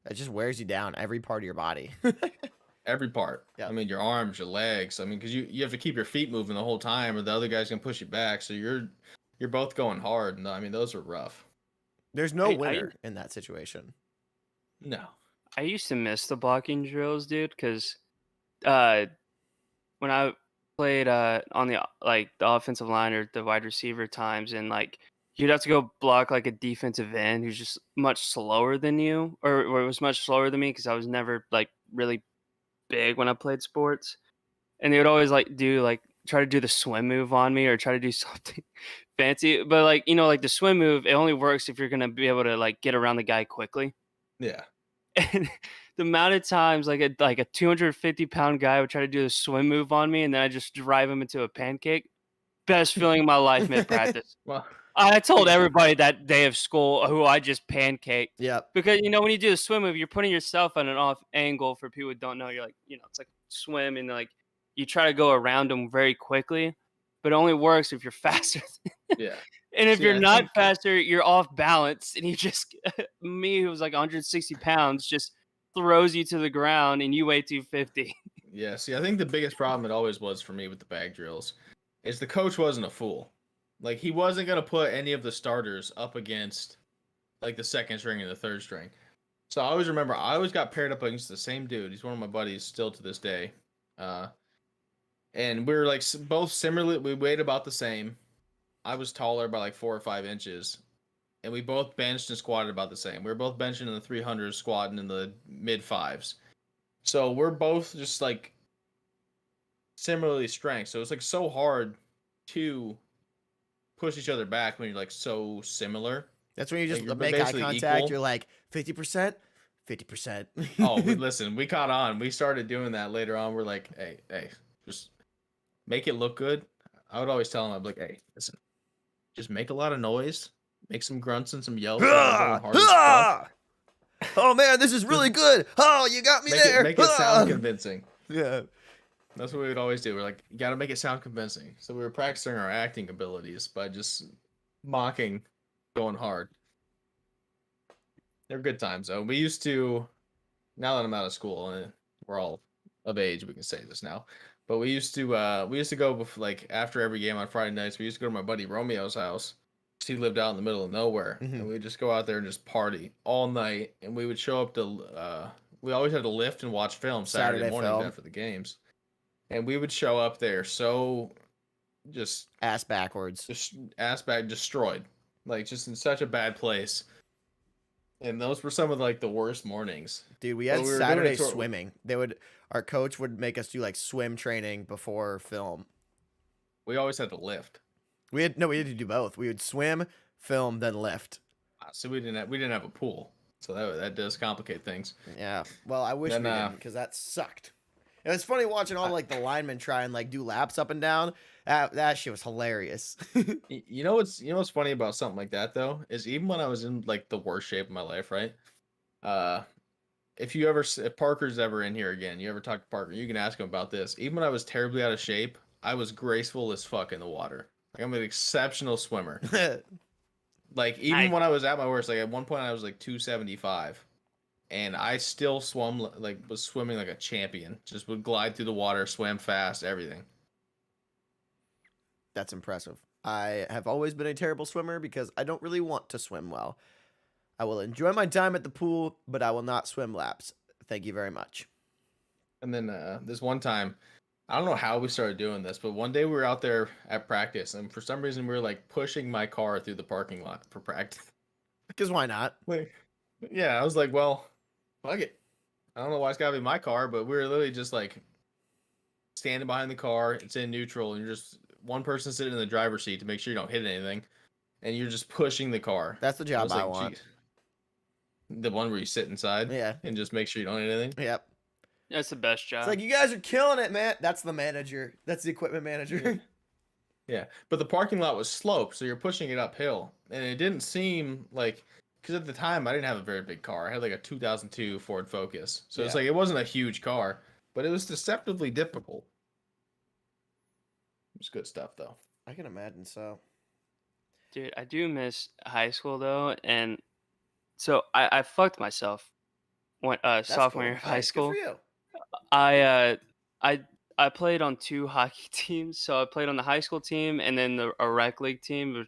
It just wears you down, every part of your body. Every part. Yeah. I mean, your arms, your legs. I mean, because you have to keep your feet moving the whole time, or the other guy's gonna push you back. So you're both going hard. And I mean, those are rough. There's no Hey, winner in that situation. No. I used to miss the blocking drills, dude, because when I played on the the offensive line or the wide receiver times, and like you'd have to go block like a defensive end who's just much slower than you, or was much slower than me because I was never like really big when I played sports, and they would always like do like try to do the swim move on me or try to do something fancy, but like like the swim move, it only works if you're gonna be able to like get around the guy quickly. Yeah. And the amount of times like a 250-pound guy would try to do the swim move on me, and then I just drive him into a pancake. Best feeling of my life mid practice. Well, I told everybody that day of school who I just pancaked. Yep. Because when you do the swim move, you're putting yourself on an off angle. For people who don't know, you're like, it's like swim, and like you try to go around them very quickly, but it only works if you're faster. yeah. And if See, you're I not think- faster, you're off balance, and you just me, who was like 160 pounds, just throws you to the ground, and you weigh 250. Yeah. See, I think the biggest problem it always was for me with the bag drills is the coach wasn't a fool. Like, he wasn't gonna put any of the starters up against like the second string and the third string. So I always remember I always got paired up against the same dude. He's one of my buddies still to this day. And we were like both similarly. We weighed about the same. I was taller by like 4 or 5 inches, and we both benched and squatted about the same. We were both benching in the 300s, squatting in the mid 5s. So we're both just like similarly strength. So it's like so hard to push each other back when you're like so similar. That's when you just Like, you're make eye basically contact. equal. You're like 50%, 50%. Oh, listen, we caught on. We started doing that later on. We're like, hey, just make it look good. I would always tell him, I'd be like, hey, listen, just make a lot of noise, make some grunts and some yells. Hard as fuck. Oh man, this is really good. Oh, you got me there. Make it sound convincing. Yeah. That's what we would always do. We're like, you got to make it sound convincing. So we were practicing our acting abilities by just mocking, going hard. They're good times, though. We used to, now that I'm out of school and we're all of age, we can say this now. But we used to go like after every game on Friday nights. We used to go to my buddy Romeo's house. He lived out in the middle of nowhere, and we'd just go out there and just party all night. And we would show up to, we always had to lift and watch film Saturday mornings film. after the games. And we would show up there so just Ass backwards. ass back destroyed, like just in such a bad place. And those were some of like the worst mornings. Dude, we had we were doing Saturday it to- swimming. Our coach would make us do like swim training before film. We always had to lift. We had to do both. We would swim, film, then lift. So we didn't have a pool, so that does complicate things. Yeah. Well, I wish Then, we didn't, because that sucked. It was funny watching all like the linemen try and like do laps up and down. That shit was hilarious. You know what's funny about something like that though is even when I was in like the worst shape of my life, right? If Parker's ever in here again, you ever talk to Parker, you can ask him about this. Even when I was terribly out of shape, I was graceful as fuck in the water. Like, I'm an exceptional swimmer. Like even when I was at my worst, like at one point I was like 275, and I still was swimming like a champion. Just would glide through the water, swam fast, everything. That's impressive. I have always been a terrible swimmer because I don't really want to swim well. I will enjoy my time at the pool, but I will not swim laps. Thank you very much. And then this one time, I don't know how we started doing this, but one day we were out there at practice, and for some reason we were like pushing my car through the parking lot for practice. Because why not? Like, yeah, I was like, well, fuck it. I don't know why it's gotta be my car, but we were literally just like standing behind the car. It's in neutral, and you're just one person sitting in the driver's seat to make sure you don't hit anything, and you're just pushing the car. That's the job I like, want. geez. The one where you sit inside, Yeah, and just make sure you don't hit anything. Yep. That's the best job. It's like, you guys are killing it, man. That's the manager. That's the equipment manager. Yeah, but the parking lot was sloped, so you're pushing it uphill, and it didn't seem like, because at the time I didn't have a very big car. I had like a 2002 Ford Focus, so it's Yeah. like it wasn't a huge car, but it was deceptively difficult. It was good stuff though. I can imagine so. Dude, I do miss high school though, and so I fucked myself when That's sophomore cool. year of high Hey, school. Good for you. I played on 2 hockey teams. So I played on the high school team and then a rec league team.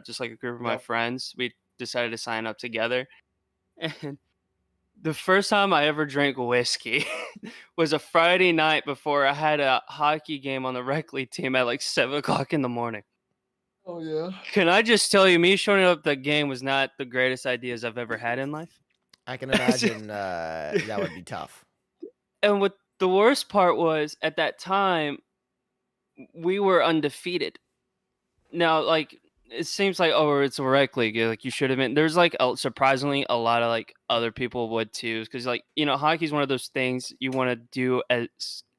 Just like a group of my Yep. friends. We decided to sign up together. And the first time I ever drank whiskey was a Friday night before I had a hockey game on the rec league team at like 7 o'clock in the morning. Oh yeah. Can I just tell you, me showing up at the game was not the greatest ideas I've ever had in life. I can imagine that would be tough. And what the worst part was, at that time, we were undefeated. Now, like, it seems like, oh, it's a rec league. Like, you should have been. There's like surprisingly a lot of like other people would too, because like hockey's one of those things you want to do as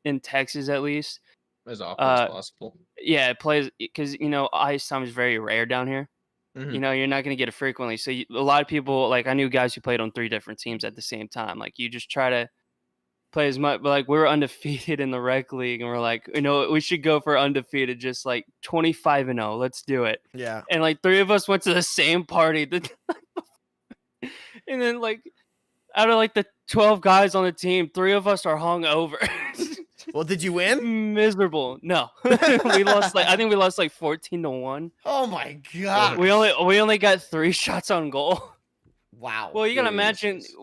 in Texas at least. As often as possible. Yeah, it plays because ice time is very rare down here. Mhm. You're not going to get it frequently. So a lot of people, like I knew guys who played on 3 different teams at the same time. Like you just try to play as much, but like we were undefeated in the rec league, and we're like, we should go for undefeated, just like 25-0. Let's do it. Yeah. And like 3 of us went to the same party, and then like out of like the 12 guys on the team, 3 of us are hungover. Well, did you win? Miserable. No, we lost. Like I think we lost like 14-1. Oh my god. We only got 3 shots on goal. Wow. Well, you gotta imagine. Jesus.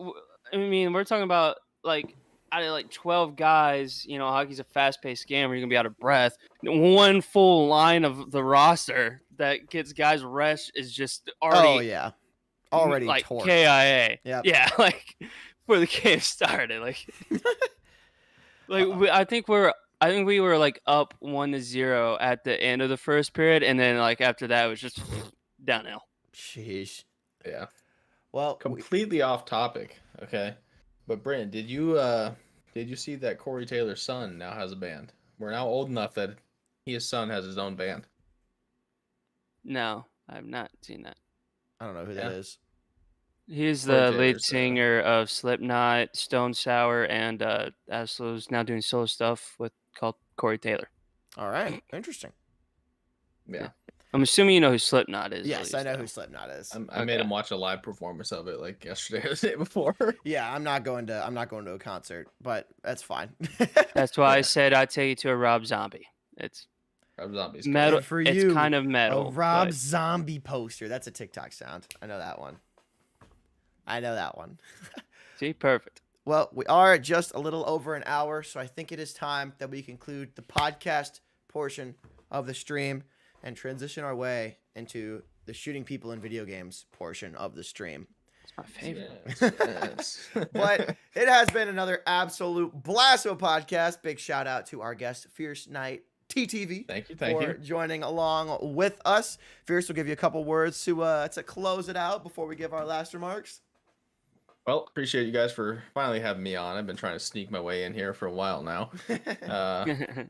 I mean, we're talking about like out of like 12 guys. Hockey's a fast-paced game where you're gonna be out of breath. One full line of the roster that gets guys rest is just already. Oh yeah. Already like torn. KIA. Yep. Yeah, like before the game started, like. I think we were like up 1-0 at the end of the first period, and then like after that it was just downhill. Sheesh. Yeah. Well, Completely off topic. Okay. But Brent, did you see that Corey Taylor's son now has a band? We're now old enough that his son has his own band. No, I've not seen that. I don't know who that is. He's Corey the lead Taylor's, singer of Slipknot, Stone Sour, and Aslo's now doing solo stuff called Corey Taylor. All right. Interesting. Yeah. I'm assuming you know who Slipknot is. Yes, I know who Slipknot is. I made him watch a live performance of it like yesterday or the day before. Yeah, I'm not going to a concert, but that's fine. That's why I said I'd take you to a Rob Zombie. It's Rob Zombie's metal. Good for it's you. kind of metal. A Rob but- Zombie poster. That's a TikTok sound. I know that one. See, perfect. Well, we are at just a little over an hour, so I think it is time that we conclude the podcast portion of the stream and transition our way into the shooting people in video games portion of the stream. It's my favorite. Yes. But it has been another absolute blast of a podcast. Big shout out to our guest, Fierce Knight TTV. Thank you. For joining along with us. Fierce will give you a couple words to close it out before we give our last remarks. Well, appreciate you guys for finally having me on. I've been trying to sneak my way in here for a while now. Get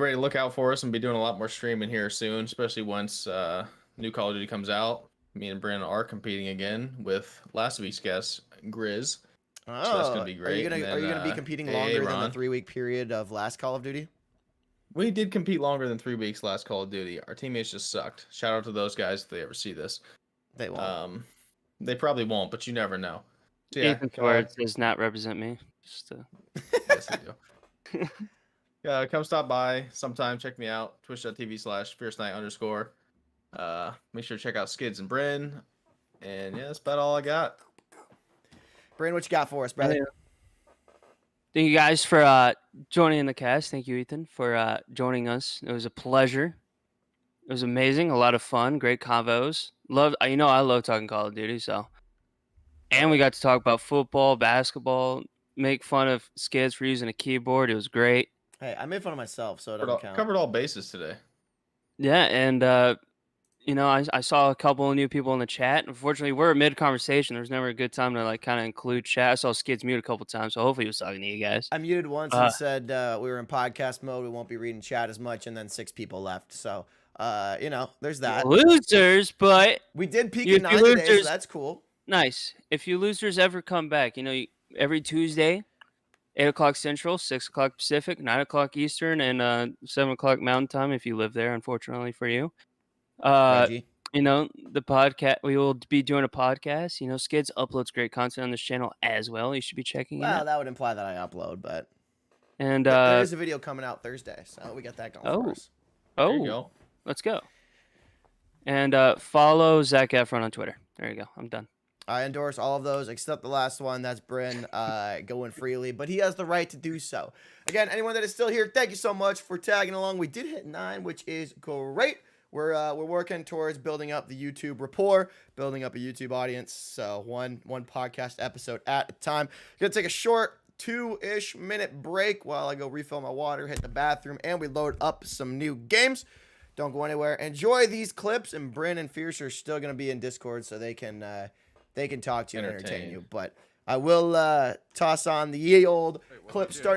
ready to look out for us and be doing a lot more streaming here soon, especially once new Call of Duty comes out. Me and Brandon are competing again with last week's guest, Grizz. Oh, So that's gonna be great. Are you gonna be competing longer than the 3-week period of last Call of Duty? We did compete longer than 3 weeks last Call of Duty. Our teammates just sucked. Shout out to those guys if they ever see this. They won't. They probably won't, but you never know. So, yeah, Ethan Schwartz does not represent me. Just yes, they do. Yeah, come stop by sometime. Check me out. Twitch.tv/FierceKnight_. Make sure to check out Skids and Bryn. And yeah, that's about all I got. Bryn, what you got for us, brother? Thank you guys for joining in the cast. Thank you, Ethan, for joining us. It was a pleasure. It was amazing. A lot of fun. Great convos. I love talking Call of Duty. So, and we got to talk about football, basketball, make fun of Skids for using a keyboard. It was great. Hey, I made fun of myself, so it doesn't count. Covered all bases today. Yeah, and I saw a couple of new people in the chat. Unfortunately, we're mid conversation. There's never a good time to kind of include chat. I saw Skids mute a couple times, so hopefully he was talking to you guys. I muted once and said we were in podcast mode. We won't be reading chat as much, and then 6 people left. So, there's that. Losers, but we did peak at 9 today, so that's cool. Nice. If you losers ever come back, every Tuesday, 8 o'clock Central, 6 o'clock Pacific, 9 o'clock Eastern, and 7 o'clock Mountain Time if you live there, unfortunately for you. Reggie. The podcast, we will be doing a podcast. Skids uploads great content on this channel as well. You should be checking it out. Well, that would imply that I upload, but and there is a video coming out Thursday, so we got that going for us. Oh, there you go. Let's go. And follow Zac Efron on Twitter. There you go. I'm done. I endorse all of those except the last one. That's Bryn going freely, but he has the right to do so. Again, anyone that is still here, thank you so much for tagging along. We did hit 9, which is great. We're working towards building up the YouTube rapport, building up a YouTube audience. So one podcast episode at a time. Gonna take a short 2-ish minute break while I go refill my water, hit the bathroom, and we load up some new games. Don't go anywhere. Enjoy these clips, and Bryn and Fierce are still gonna be in Discord, so they can talk to you and entertain you. But I will toss on the ye old clip starting.